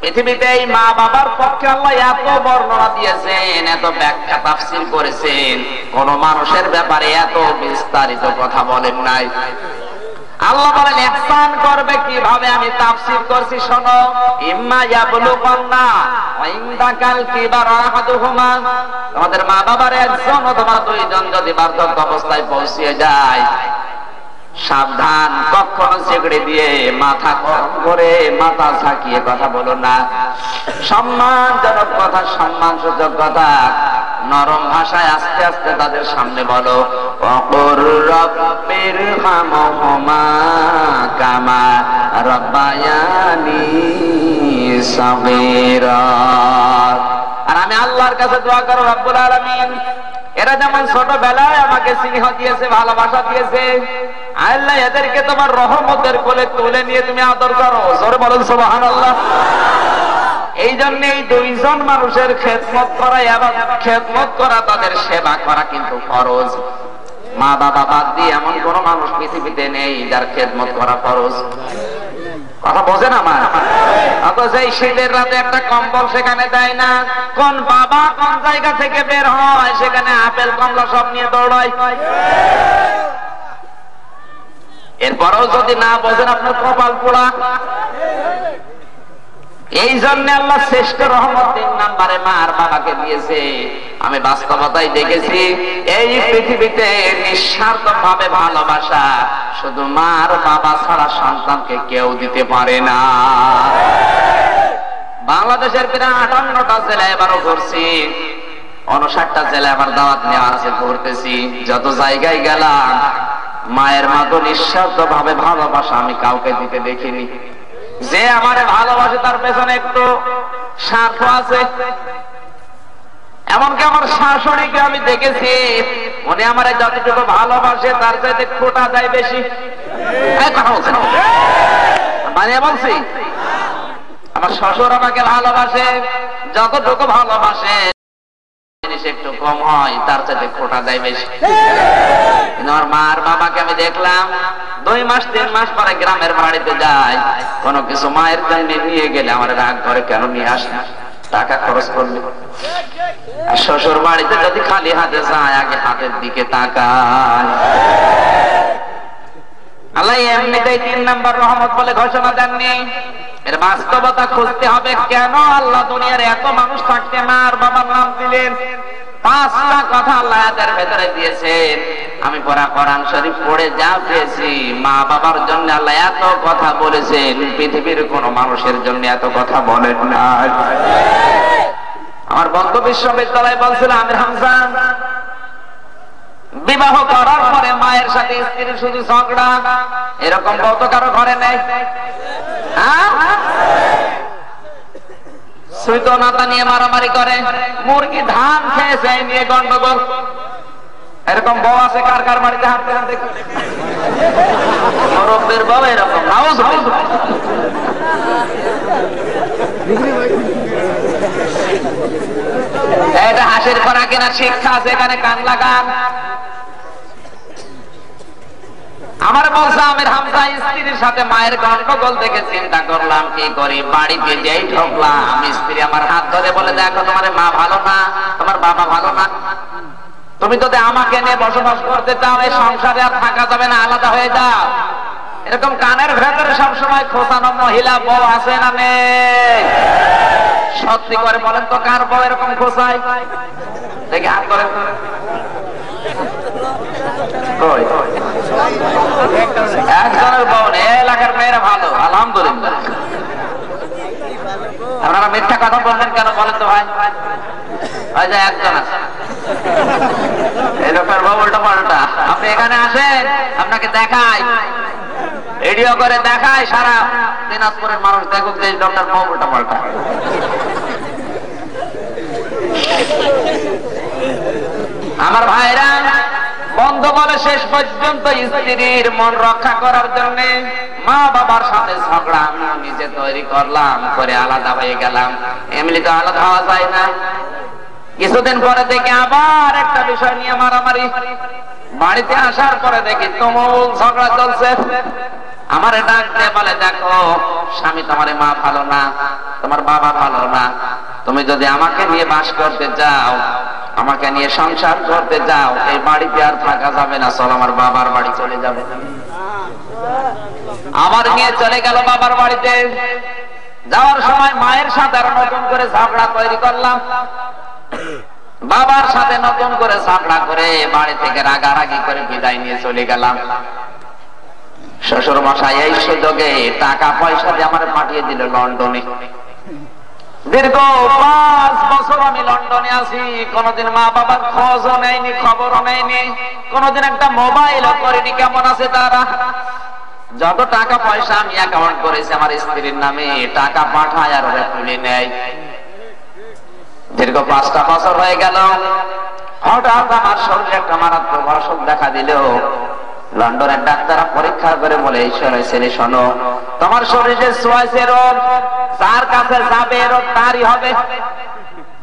পৃথিবীতে এই মা বাবার পক্ষে আল্লাহ এত বর্ণনা দিয়েছেন, এত ব্যাখ্যা তাফসীর করেছেন, কোন মানুষের ব্যাপারে এত বিস্তারিত কথা বলেন নাই। আল্লাহ বলেন ইহসান করবে কিভাবে, আমি তাফসীর করছি শোনো। ইম্মা ইয়াবলুগান্না ওয়া ইনদাকাল কিবার আহাদুহুমা, তোমাদের মা বাবার একজন অথবা দুইজন যদি বার্ধক্য অবস্থায় পৌঁছে যায়, সাবধান, কখনো চেগড়ে দিয়ে মাথা গরম করে মাথা ঝাঁকিয়ে কথা বলো না। সম্মানজনক কথা, সম্মানসূচক কথা নরম ভাষায় আস্তে আস্তে তাদের সামনে বলো। ওয়াকুর রাব্বিরহামহুমা কামা রাব্বায়ানি সাগীরা। আর আমি আল্লাহর কাছে দোয়া করব, রব্বুল আলামিন এরা যেমন ছোটবেলায় আমাকে স্নেহ দিয়েছে, ভালোবাসা দিয়েছে, আল্লাহ এদেরকে তোমার রহমতের কোলে তুলে নিয়ে তুমি আদর করো। জোরে বলেন সুবহানাল্লাহ। এই জন্য এই দুইজন মানুষের খেদমত করা এবং খেদমত করা, তাদের সেবা করা কিন্তু ফরজ। মা বাবা বাদ দিয়ে এমন কোন মানুষ পৃথিবীতে নেই যার খেদমত করা ফরজ। কথা বোঝেন আমার? অথচ এই শীতের রাতে একটা কম্বল সেখানে দেয় না। কোন বাবা কোন জায়গা থেকে বের হয়, সেখানে আপেল কমলা সব নিয়ে দৌড়ায়। এরপরেও যদি না বোঝেন, আপনার কপাল পোড়া। এই জন্য আল্লাহ শ্রেষ্ঠ রহমত 3 নম্বরে মা আর বাবাকে দিয়েছে। আমি বাস্তবতায় দেখেছি এই পৃথিবীতে নিঃস্বার্থ ভাবে ভালোবাসা শুধু মা আর বাবা ছাড়া সন্তানকে কেউ দিতে পারে না। বাংলাদেশের প্রায় 58টা জেলা এবারও ঘুরছি, 59টা জেলা আমার দাওয়াত নেওয়া আছে, ঘুরতেছি। যত জায়গায় গেলাম মায়ের মতো নিঃস্বার্থ ভাবে ভালোবাসা আমি কাউকে দিতে দেখিনি। যে আমারে ভালোবাসে তার পেছনে একটু স্বার্থ আছে। এমনকি আমার শাশুড়িকে আমি দেখেছি, উনি আমারে যতটুকু ভালোবাসে তার চাইতে খোটা দেয় বেশি। কথা বলছেন বানিয়ে বলছি? আমার শ্বশুর আমাকে ভালোবাসে, যতটুকু ভালোবাসে জিনিস একটু কম হয়, তার চাইতে খোটা দেয় বেশি। কিন্তু আমার মা আর বাবাকে আমি দেখলাম 2 মাস 3 মাস পরে গ্রামের বাড়িতে যায়, কোনো কিছু মায়ের জন্য নিয়ে গেলে আমার রাগ করে, কেন নিয়ে আসে, টাকা খরচ করলে। আর শ্বশুর বাড়িতে যদি খালি হাতে যায়, আগে হাতের দিকে তাকায়। আল্লাহ এমনিতেই 3 নম্বর রহমত বলে ঘোষণা দেননি, এর বাস্তবতা খুঁজতে হবে। কেন আল্লাহ দুনিয়ার এত মানুষ থাকতে মা আর বাবার নাম দিলেন? 5টা কথা আল্লাহ এর ভেতরে দিয়েছেন। আমি পড়া কোরআন শরীফ পড়ে যা পেয়েছি, মা বাবার জন্য আল্লাহ এত কথা বলেছেন, পৃথিবীর কোন মানুষের জন্য এত কথা বলেন না। আমার বন্ধু বিশ্ববিদ্যালয়ে বলছিল আমির হামজা, বিবাহ করার পরে মায়ের সাথে স্ত্রীর শুধু ঝগড়া, এরকম কত কারো ঘরে নেই? সুইতো নাতা নিয়ে মারামারি করে, মুরগি ধান খেয়েছে নিয়ে গন্ডগোল। এরকম বউ আছে কার কার বাড়িতে? হাত পেলাম দেখুন, মুরব্বির বউ এরকম। এটা হাসির করা কিনা শিক্ষা আছে, এখানে কান লাগান। আমার বলছে আমির হামজা স্ত্রীর সাথে মায়ের গন্ডগোল দেখে চিন্তা করলাম কি করি। বাড়িতে যেই ঢুকলাম, স্ত্রী আমার হাত ধরে বলে, দেখো তোমার মা ভালো না, তোমার বাবা ভালো না, তুমি যদি আমাকে নিয়ে বসবাস করতে চাও, এই সংসারে আর থাকা যাবে না, আলাদা হয়ে যাও। এরকম কানের ভেতরে সবসময় খোঁচানো মহিলা বউ আছে না নেই? সত্যি করে বলেন তো, কার বউ এরকম খোঁচায়? দেখি হাত করেন। একজনের বউ নেই, এলাকার মেয়েরা ভালো, আলহামদুলিল্লাহ। আপনারা মিথ্যা কথা বললেন কেন বলেন তো ভাই? একজন আছে, এই লোকের বউ উল্টো পাল্টা। আপনি এখানে আসেন, আপনাকে দেখাই, ভিডিও করে দেখায়, সারা দিনাজপুরের মানুষ দেখুক যে লোকটার বউ উল্টো পাল্টা। আমার ভাইরা, বন্ধ বলে শেষ পর্যন্ত স্ত্রীর মন রক্ষা করার জন্য মা বাবার সাথে ঝগড়া আমি নিজে তৈরি করলাম, করে আলাদা হয়ে গেলাম। এমনি তো আলাদা হওয়া যায় না। কিছুদিন পরে দেখি আবার একটা বিষয় নিয়ে মারামারি। বাড়িতে আসার পরে দেখি তুমুল ঝগড়া চলছে। আমার ডাক দিয়ে বলে, দেখো স্বামী, তোমার মা ভালো না, তোমার বাবা ভালো না, তুমি যদি আমাকে নিয়ে বাস করতে চাও, আমাকে নিয়ে সংসার করতে যাও, এই বাড়িতে আর থাকা যাবে না, চল আমার বাবার বাড়ি চলে যাবে। আবার নিয়ে চলে গেল বাবার বাড়িতে। যাওয়ার সময় মায়ের সাথে আর নতুন করে ঝগড়া তৈরি করলাম, বাবার সাথে নতুন করে ঝগড়া করে বাড়ি থেকে রাগারাগি করে বিদায় নিয়ে চলে গেলাম। শ্বশুর মশাই এই সুযোগে টাকা পয়সা দিয়ে আমার পাঠিয়ে দিল লন্ডনে। দীর্ঘ 5 বছর আমি লন্ডনে আছি, কোনদিন মা বাবার খোঁজও নেয়নি, খবরও নেয়নি, কোনদিন একটা মোবাইলও করিনি কেমন আছে তারা। যত টাকা পয়সা আমি অ্যাকাউন্ট করেছি আমার স্ত্রীর নামে, টাকা পাঠায় আর ওরা তুলে নেয়। দীর্ঘ 5টা বছর হয়ে গেল। হঠাৎ আমার শরীরে একটা মারাত্মক অসুখ দেখা দিল। লন্ডনের ডাক্তাররা পরীক্ষা করে বলে, ঈশ্বরের ছেলে শোনো, তোমার শরীরে সোয়াইসে রোগ, যার কাছে যাবে রোগ তারই হবে।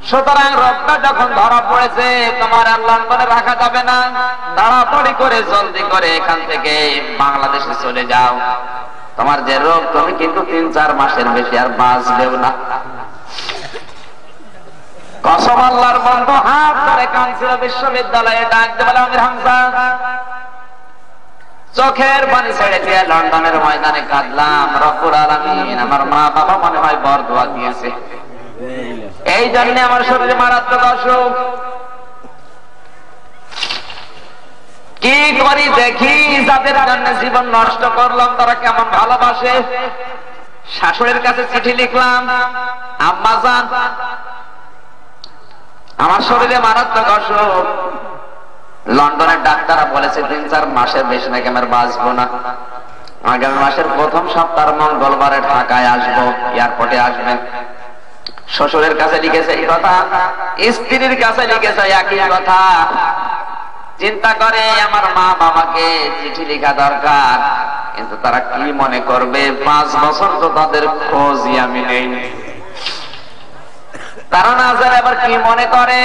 সুতরাং রোগটা যখন ধরা পড়েছে, তোমার আর লন্ডনে রাখা যাবে না, তাড়াতাড়ি করে জলদি করে এখান থেকে বাংলাদেশে চলে যাও। তোমার যে রোগ, তুমি কিন্তু 3-4 মাসের বেশি আর বাঁচবেও না। কসম আল্লাহর, বন্ধু হাত ধরে কাঁদছিল বিশ্ববিদ্যালয়ে, ডাক দিয়ে বলে আমির হামজা, চোখের পানি ছেড়ে দিয়ে লন্ডনের ময়দানে কাঁদলাম। রব্বুল আলামিন আমার মা বাবা মনে হয় বরদোয়া দিয়েছে, এই জন্য আমার শরীরে মারাত্মক অসুখ। কি করি দেখি, যাদের জন্য জীবন নষ্ট করলাম তারা কেমন ভালোবাসে। শাশুড়ির কাছে চিঠি লিখলাম, আম্মা জান আমার শরীরে মারাত্মক অসুখ, লন্ডনের ডাক্তাররা বলেছে 3-4 মাসের বেশি নাকি আমার বাঁচবো না। আগামী মাসের প্রথম সপ্তাহ মঙ্গলবারে ঢাকায় আসবো, এয়ারপোর্টে আসবেন। শ্বশুরের কাছে লিখেছে এই কথা, স্ত্রীর কাছে লিখেছে একই কথা। চিন্তা করে আমার মা বাবাকে চিঠি লেখা দরকার, কিন্তু তারা কি মনে করবে? 5 বছর তো তাদের খোঁজই আমি নেইনি। তারা না জানে আবার কি মনে করে,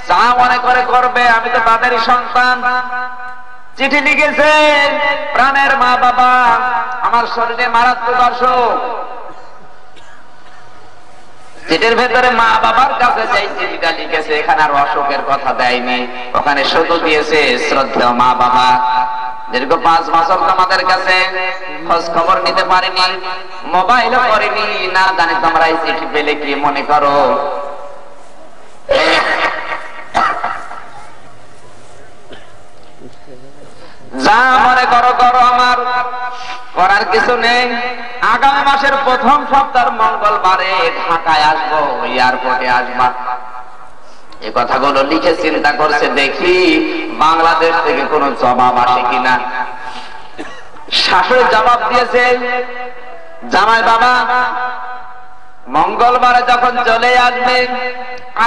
যা মনে করে করবে, আমি তো তাদেরই সন্তান। চিঠি লিখেছে, প্রাণের মা বাবা আমার শরীরে মারাত্মক অসুখ। চিঠির ভেতরে মা বাবার কাছে যেই চিঠিটা লিখেছে, এখানে আর অসুখের কথা দেয়নি, ওখানে শুধু দিয়েছে শ্রদ্ধেয় মা বাবা, দীর্ঘ 5 বছর তোমাদের কাছে খোঁজ খবর নিতে পারিনি, মোবাইলও করিনি, না জানি তোমরা এই চিঠি পেলে কি মনে করো। যা মনে করো করো, আমার করার কিছু নেই। আগামী মাসের প্রথম সপ্তাহ মঙ্গলবারে ঢাকায় আসবো, এয়ারপোর্টে আসবা। এই কথাগুলো লিখে চিন্তা করছে, দেখি বাংলাদেশ থেকে কোনো জবাব আসে কিনা। শাশুড়ি জবাব দিয়েছে, জামাই বাবা মঙ্গলবারে যখন চলে আসবে,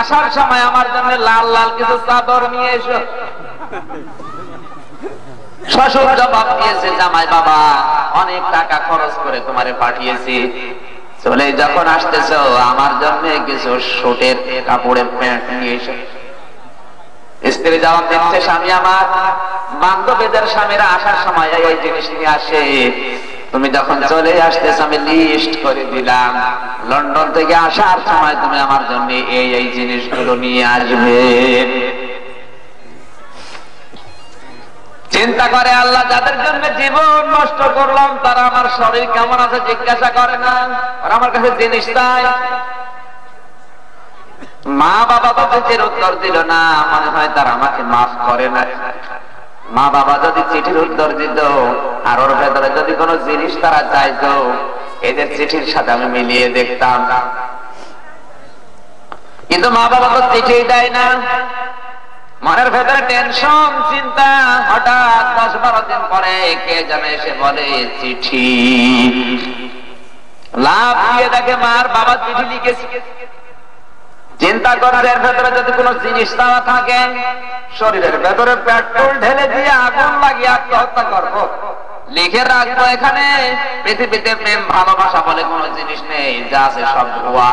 আসার সময় আমার জন্য লাল লাল কিছু চাদর নিয়ে এসো। শ্বশুর জবাব দিয়েছে, জামাই বাবা অনেক টাকা খরচ করে তোমারে পাঠিয়েছি, চলে যখন আসতেছ আমার জন্য কিছু শুটের কাপড়ের প্যান্ট নিয়ে এসো। স্ত্রী জবাব দিচ্ছে, স্বামী আমার বান্ধবীদের স্বামীরা আসার সময় এই জিনিস নিয়ে আসে, তুমি যখন চলে আসতেছ আমি লিস্ট করে দিলাম, লন্ডন থেকে আসার সময় তুমি আমার জন্য এই জিনিসগুলো নিয়ে আসবে। চিন্তা করে আল্লাহ, যাদের জন্য জীবন নষ্ট করলাম তারা আমার শরীর কেমন আছে জিজ্ঞাসা করে না, আর আমার কাছে জিনিস চাই। মা বাবা তো চিঠির উত্তর দিল না, মনে হয় তারা আমাকে মাফ করে না। মা বাবা যদি চিঠির উত্তর দিত আর ওর ভেতরে যদি কোনো জিনিস তারা চাইতো, এদের চিঠির সাথে আমি মিলিয়ে দেখতাম, কিন্তু মা বাবা তো চিঠি দেয় না। মনের ভেতরে টেনশন, চিন্তা। হঠাৎ 10-12 দিন পরে কে যেন এসে বলে চিঠি। লাভ দিয়ে দেখে মার বাবা চিঠি লিখেছে। চিন্তা করে এর ভেতরে যদি কোনো জিনিস দেওয়া থাকে, শরীরের ভেতরে পেট্রোল ঢেলে দিয়ে আগুন লাগিয়ে আত্মহত্যা করবো, লিখে রাখবো এখানে পৃথিবীতে প্রেম ভালোবাসা বলে কোনো জিনিস নেই, যা আছে সব ধোঁয়া।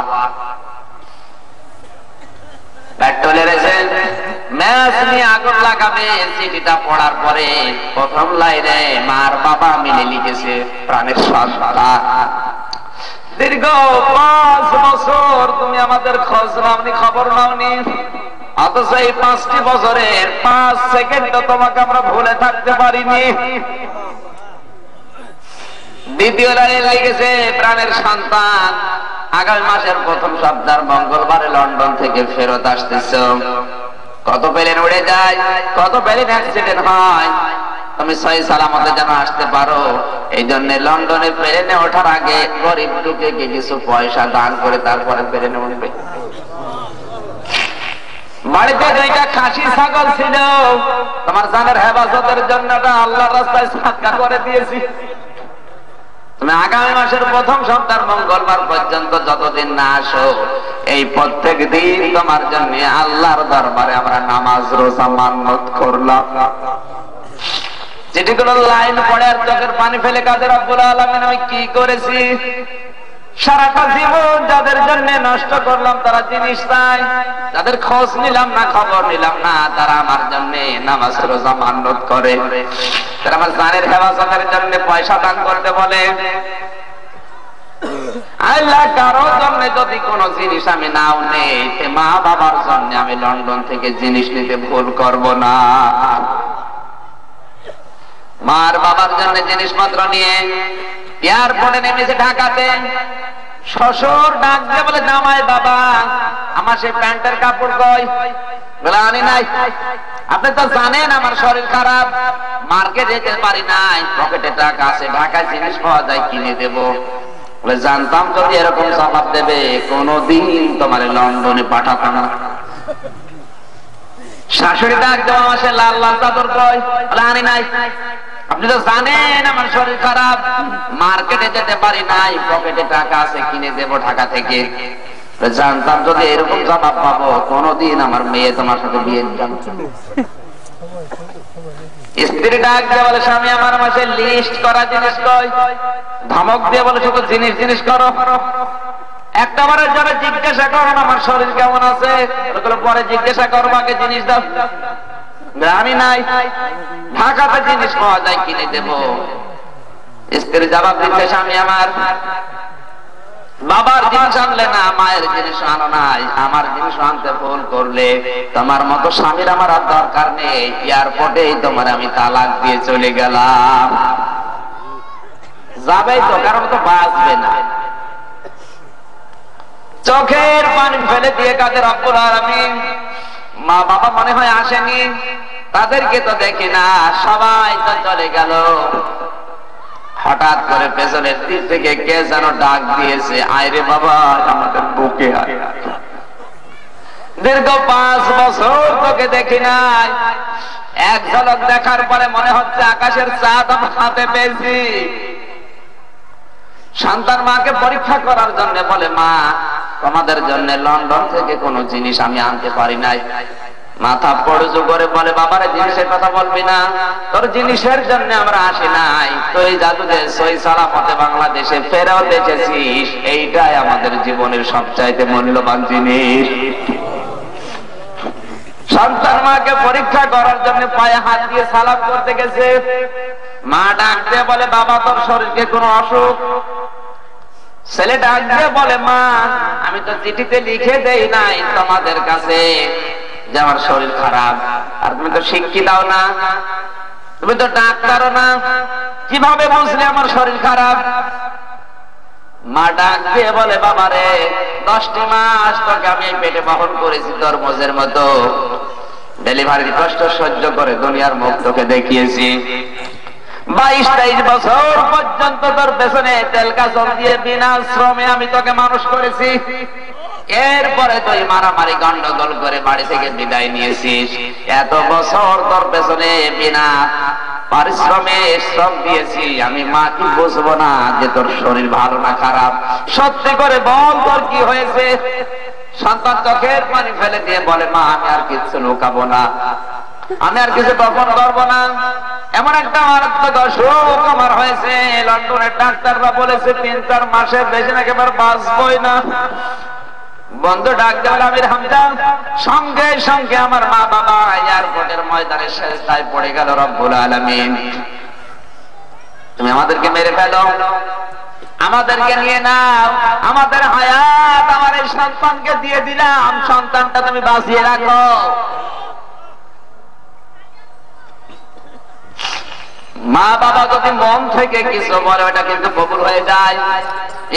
পেট্রোলের ম্যাচ নিয়ে আগুন লাগাবে। চিঠিটা পড়ার পরে প্রথম লাইনে মার বাবা মিলে লিখেছে, প্রাণের সন্তান, দীর্ঘ 5 বছর তুমি আমাদের খোঁজ নাওনি, খবর নাওনি, অথচ এই 5টি বছরের 5 সেকেন্ড তোমাকে আমরা ভুলে থাকতে পারিনি। দ্বিতীয় লাইনে লিখেছে, প্রাণের সন্তান, আগামী মাসের প্রথম সপ্তাহ মঙ্গলবারে লন্ডন থেকে ফেরত আসতেছ। কত প্লেন উড়ে যায়, কত প্লেন অ্যাক্সিডেন্ট হয়, তুমি সহি সালামতে যেন আসতে পারো, এই জন্য লন্ডনে প্লেনে ওঠার আগে গরিব লোকে কিছু পয়সা দান করে তারপরে প্লেনে উঠবে। বাড়িতে 2টা খাসি ছাগল ছিল, তোমার জানের হেফাজতের জন্য আল্লাহর রাস্তায় সাদকা করে দিয়েছি। তুমি আগামী মাসের প্রথম সপ্তাহ মঙ্গলবার পর্যন্ত যতদিন না আসো, এই প্রত্যেক দিন তোমার জন্য আল্লাহর দরবারে আমরা নামাজ রোজা মান্নত করলাম। চিঠিগুলো লাইন পড়ে আর চোখের পানি ফেলে কাঁদে, রব্বুল আলামিন আমি কি করেছি? সারাটা জীবন যাদের জন্য নষ্ট করলাম তারা জিনিস চাই, যাদের খোঁজ নিলাম না, খবর নিলাম না, তারা আমার জন্য নামাজ রোজা মান্যত করে, তারা আমার জানের হেফাজতের জন্য পয়সা দান করতে বলে। আল্লাহ কারোর জন্য যদি কোন জিনিস আমি নাও নেই, মা বাবার জন্য আমি লন্ডন থেকে জিনিস নিতে ভুল করব না। মার বাবার জন্য জিনিসপত্র নিয়ে এয়ারপোর্টে নেমেছে ঢাকাতে, শ্বশুর ডাক দিয়ে বলে জামাই বাবা আমার সেই প্যান্টের কাপড় কই, বলে আনি নাই। আপনি তো জানেন আমার শরীর খারাপ, মার্কেট যেতে পারি নাই, পকেটে টাকা আছে, ঢাকায় জিনিস পাওয়া যায় কিনে দেব। বলে জানতাম যদি এরকম জবাব দেবে কোনদিন তোমার লন্ডনে পাঠাতাম না। শাশুড়ি ডাক দেওয়া মাসে লাল লাল চাদর কই, বলে আনি নাই। আপনি তো জানেন আমার শরীর খারাপ, মার্কেটে যেতে পারি নাই, পকেটে টাকা আছে কিনে দেব ঢাকা থেকে। জানতাম যদি এরকম জবাব পাবো কোনদিন আমার মেয়ে তোমার সাথে বিয়ে দিতাম। স্ত্রী ডাক দিয়ে বলে স্বামী আমার মাসে লিস্ট করা জিনিস কই, ধমক দিয়ে বলে শুধু জিনিস জিনিস করো। একটা বারের জন্য জিজ্ঞাসা করো আমার শরীর কেমন আছে, পরে জিজ্ঞাসা করবো, আগে জিনিস দাও। আমি নাই, ঢাকাতে জিনিস পাওয়া যায় কিনে দেব। স্ত্রী জবাব দিচ্ছে স্বামী আমার বাবার জিনিস আনলে না, মায়ের জিনিস আনো নাই, আমার জিনিস আনতে ভুল করলে তোমার মতো স্বামীর আমার আর দরকার নেই, এয়ারপোর্টেই তোমার আমি তালাক দিয়ে চলে গেলাম। যাবেই তো, কারণ তো বাঁচবে না। চোখের পানি ফেলে দিয়ে কাঁদে রব্বুল আলামিন। মা বাবা মনে হয় আসেনি, তাদেরকে তো দেখি না, সবাই তো চলে গেল। হঠাৎ করে পেছনের দিক থেকে কে যেন ডাক দিয়েছে, আয়রে বাবা আমাদের বুকে আয়। দীর্ঘ 5 বছর তোকে দেখি নাই, এক ঝলক দেখার পরে মনে হচ্ছে আকাশের চাঁদ আমার হাতে পেয়েছি। সন্তান মাকে পরীক্ষা করার জন্য বলে মা তোমাদের জন্য লন্ডন থেকে কোনো জিনিস আমি আনতে পারি নাই। মাথা পড়জু করে বলে বাবারে জিনিসের কথা বলবি না, তোর জিনিসের জন্য আমরা আসি নাই, তুই জাদুতে সই সালামতে বাংলাদেশে ফেরাও দেখেছিস, এইটাই আমাদের জীবনের সবচাইতে মূল্যবান জিনিস। সন্তান মাকে পরীক্ষা করার জন্য পায়ে হাত দিয়ে সালাম করতে গেছে, মা ডাক দিয়ে বলে বাবা তোর শরীরকে কোনো অসুখ? ছেলে ডাক দিয়ে বলে মা আমি তো চিঠিতে লিখে দেই নাই তোমাদের কাছে যে আমার শরীর খারাপ, আর তুমি তো শিক্ষিতাও না, তুমি তো ডাক্তারও না, কিভাবে বুঝলে আমার শরীর খারাপ? মা ডাক দিয়ে বলে বাবারে 10টি মাস তোকে আমি পেটে বহন করেছি তরমুজের মতো, ডেলিভারির কষ্ট সহ্য করে দুনিয়ার মুখ তোকে দেখিয়েছি, 22-23 বছর পর্যন্ত তোর পেছনে তেল কাজল দিয়ে বিনা শ্রমে আমি তোকে মানুষ করেছি, এরপরে তুই মারামারি গন্ডগোল করে বাড়ি থেকে বিদায় নিয়েছিস, এত বছর তোর পেছনে বিনা পারিশ্রমে শ্রম দিয়েছি, আমি মা কি বুঝবো না যে তোর শরীর ভালো না খারাপ? সত্যি করে বল তোর কি হয়েছে? সন্তান চোখের পানি ফেলে দিয়ে বলে মা আমি আর কিছু লুকাবো না, আমি আর কিছু গোপন করবো না, এমন একটা মারাত্মক অসুখ আমার হয়েছে, লন্ডনের ডাক্তাররা বলেছে 3-4 মাসের বেশি নাকি এবার বাঁচবই না। বন্ধু ডাক দেওয়াল আমির হামজা, সঙ্গে সঙ্গে আমার মা বাবা এয়ারপোর্টের ময়দানে সেজদায় পড়ে গেল। রব্বুল আলামিন তুমি আমাদেরকে মেরে ফেলো, আমাদেরকে নিয়ে নাও, আমাদের হায়াত আমার এই সন্তানকে দিয়ে দিলাম, সন্তানটা তুমি বাঁচিয়ে রাখো। মা বাবা যদি মন থেকে কিছু বলে ওটা কিন্তু কবুল হয়ে যায়।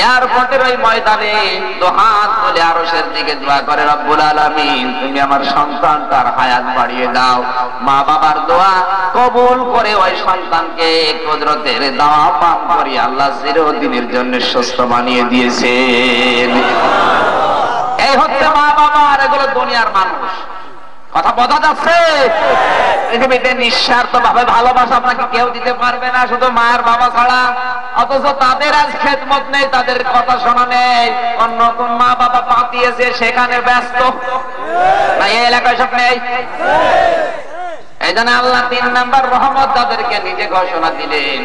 এয়ারপোর্টের ওই ময়দানে দুহাত তুলে আরশের দিকে দোয়া করে রব্বুল আলামিন তুমি আমার সন্তানটার হায়াত বাড়িয়ে দাও। মা বাবার দোয়া কবুল করে ওই সন্তানকে কুদরতের দাওয়া পান করি আল্লাহ চিরদিনের জন্য সুস্থ বানিয়ে দিয়েছেন। এই হচ্ছে মা বাবা, আর এগুলো দুনিয়ার মানুষ। কথা বোঝা যাচ্ছে? পৃথিবীতে নিঃস্বার্থ ভাবে ভালোবাসা আপনাকে কেউ দিতে পারবে না, শুধু মায়ের বাবা ছাড়া। অথচ তাদের আজ খেদমত নেই, তাদের কথা শোনা নেই, অন্য কোন মা বাবা পাঠিয়েছে সেখানে ব্যস্ত না, এই এলাকায় সব নেই। এই জন্য আল্লাহ 3 নম্বর রহমত তাদেরকে নিজে ঘোষণা দিলেন,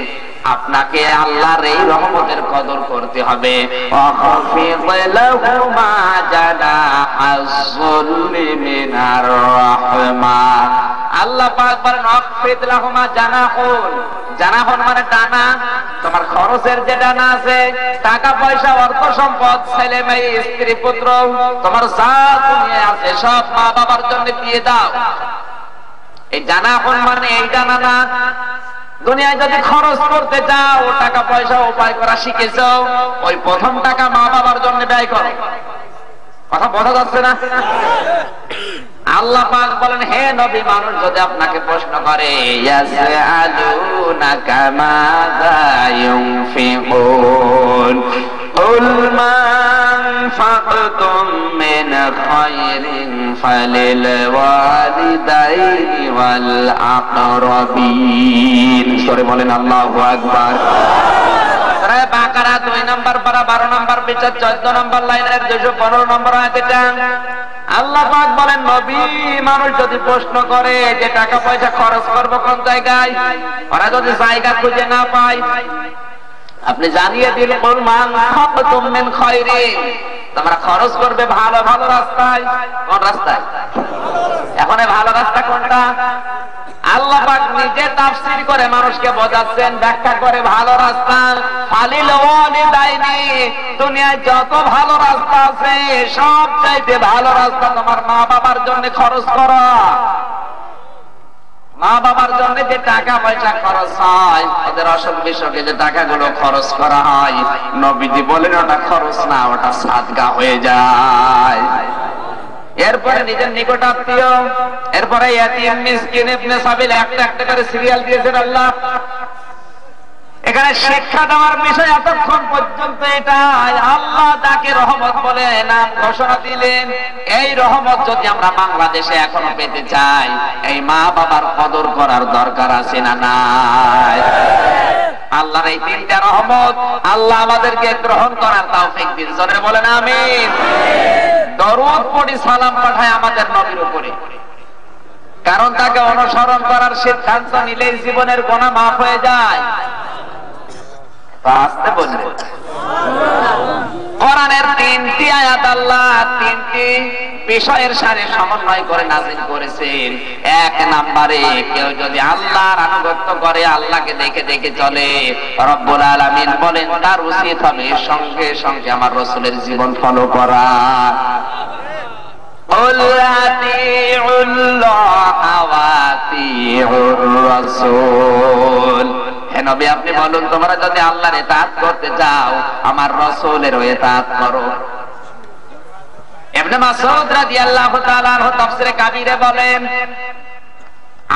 আপনাকে আল্লাহর এই রহমতের কদর করতে হবে। ওয়াখফিদ লাহুমা জানাহাজ-যুল্লি মিনার রাহমা। আল্লাহ পাক বলেন ওয়াখফিদ লাহুমা জানাহুন। জানাহুন মানে ডানা। তোমার খরচের যে ডানা আছে, টাকা পয়সা অর্থ সম্পদ, ছেলে মেয়ে স্ত্রী পুত্র, তোমার যা দুনিয়ায় আছে সব মা বাবার জন্য দিয়ে দাও। এই জানাহুন মানে এই ডানা না। দুনিয়ায় যদি খরচ করতে যাও, টাকা পয়সা উপায় করা শিখেছো, ওই প্রথম টাকা মা বাবার জন্য ব্যয় করো। কথা বোঝা যাচ্ছে না? আল্লাহ পাক বলেন হে নবী, মানুষ যদি আপনাকে প্রশ্ন করে ইয়াসআলুনাকা মাযা ইউনফিকুন কুল মা আনফাকতুম মিন খায়রিন ফালিল ওয়ালিদাইনি ওয়াল আকরাবিন। সূরা বলেন আল্লাহু আকবার। সূরা বাকারা 2 নম্বর পারা 12 নম্বর পৃষ্ঠা 14 নম্বর লাইনের 215 নম্বর আয়াতে আল্লাহ পাক বলেন নবী, মানুষ যদি প্রশ্ন করে যে টাকা পয়সা খরচ করবো কোন জায়গায়, ওরা যদি জায়গা খুঁজে না পায়, আপনি জানিয়ে দিন কুল মা আনফাকতুম মিন খায়রিন, তোমরা খরচ করবে ভালো ভালো রাস্তায়। কোন রাস্তায়? এখন এই ভালো রাস্তা কোনটা? আল্লাহ পাক নিজে তাফসীর করে মানুষকে বোঝাচ্ছেন, ব্যাখ্যা করে ভালো রাস্তা ফালিল ওয়ালিদাইনি, দুনিয়ায় যত ভালো রাস্তা আছে সব চাইতে ভালো রাস্তা তোমার মা বাবার জন্য খরচ করা। মা বাবার জন্য যে টাকা পয়সা খরচ হয়, ওদের অসুখ বিসুখে যে টাকাগুলো খরচ করা হয়, নবীজি বলেন ওটা খরচ না, ওটা সাদকা হয়ে যায়। এরপরে নিজের নিকট আত্মীয়, এরপরে ইয়াতীম মিসকিন ইবনে সাবিল, একটা একটা করে সিরিয়াল দিয়েছেন আল্লাহ। এখানে শিক্ষা দেওয়ার বিষয় এতক্ষণ পর্যন্ত এটাই, আল্লাহ যাকে রহমত বলে নাম ঘোষণা দিলেন। এই রহমত যদি আমরা বাংলাদেশে এখনো পেতে চাই, এই মা বাবার কদর করার দরকার আছে না নাই? আল্লাহর এই তিনটা রহমত আল্লাহ আমাদেরকে গ্রহণ করার তৌফিক দিন। জোরে বলেন আমিন। দরুদ পড়ি, সালাম পাঠায় আমাদের নবীর উপরে, কারণ তাকে অনুসরণ করার সিদ্ধান্ত নিলেই জীবনের গুনাহ মাফ হয়ে যায়। আসতে বললেন কোরআনের 3টি আয়াত আল্লাহ 3টি বিষয়ের সাথে সমন্বয় করে নাযিল করেছেন। এক নম্বরে কেউ যদি আল্লাহর আনুগত্য করে, আল্লাহকে দেখে দেখে চলে, রব্বুল আলামিন বলেন তার উচিত হবে সঙ্গে সঙ্গে আমার রাসূলের জীবন ফলো করা। কুল আতিউল্লাহ ওয়া আতিউর রাসূল। হে নবী, আপনি বলুন তোমরা যদি আল্লাহর ইতাআত করতে চাও, আমার রাসূলের ইতাআত করো। ইবনে মাসউদ রাদিয়াল্লাহু তাআলা আনহু তাফসীরে কাবীরে বলেন,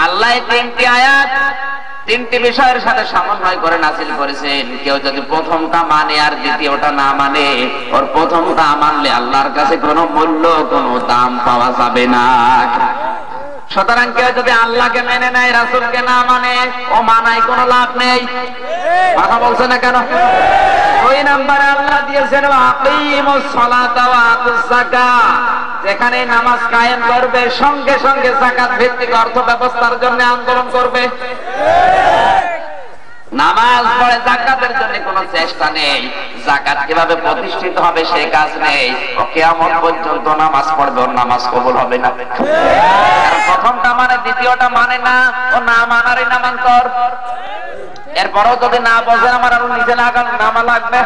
আল্লাহ এই 3টি আয়াত 3টি বিষয়ের সাথে সমন্বয় করে নাযিল করেছেন। কেউ যদি প্রথমটা মানে আর দ্বিতীয়টা না মানে, ওর প্রথমটা মানলে আল্লাহর কাছে কোনো মূল্য, কোনো দাম পাওয়া যাবে না। সুতরাং কেউ যদি আল্লাহকে মেনে নেয়, রাসূলকে না মানে, ও মানায় কোনো লাভ নেই। কথা বলছে না কেন? 2 নম্বরে আল্লাহ দিয়েছেন আকিমুস সালাতা ওয়া আতুস যাকাত, যেখানে নামাজ কায়েম করবে সঙ্গে সঙ্গে যাকাত ভিত্তিক অর্থ ব্যবস্থার জন্য আন্দোলন করবে। নামাজ পড়ে যাকাতের জন্য কোনো চেষ্টা নেই, যাকাত কিভাবে প্রতিষ্ঠিত হবে সেই কাজ নেই, ও কিয়ামত পর্যন্ত নামাজ পড়বে, ওর নামাজ কবুল হবে না। কারণ প্রথমটা মানে দ্বিতীয়টা মানে না, ও না মানারই নামান্তর। এরপরেও যদি না বোঝে আমার আরো নিজে নামা লাগবে।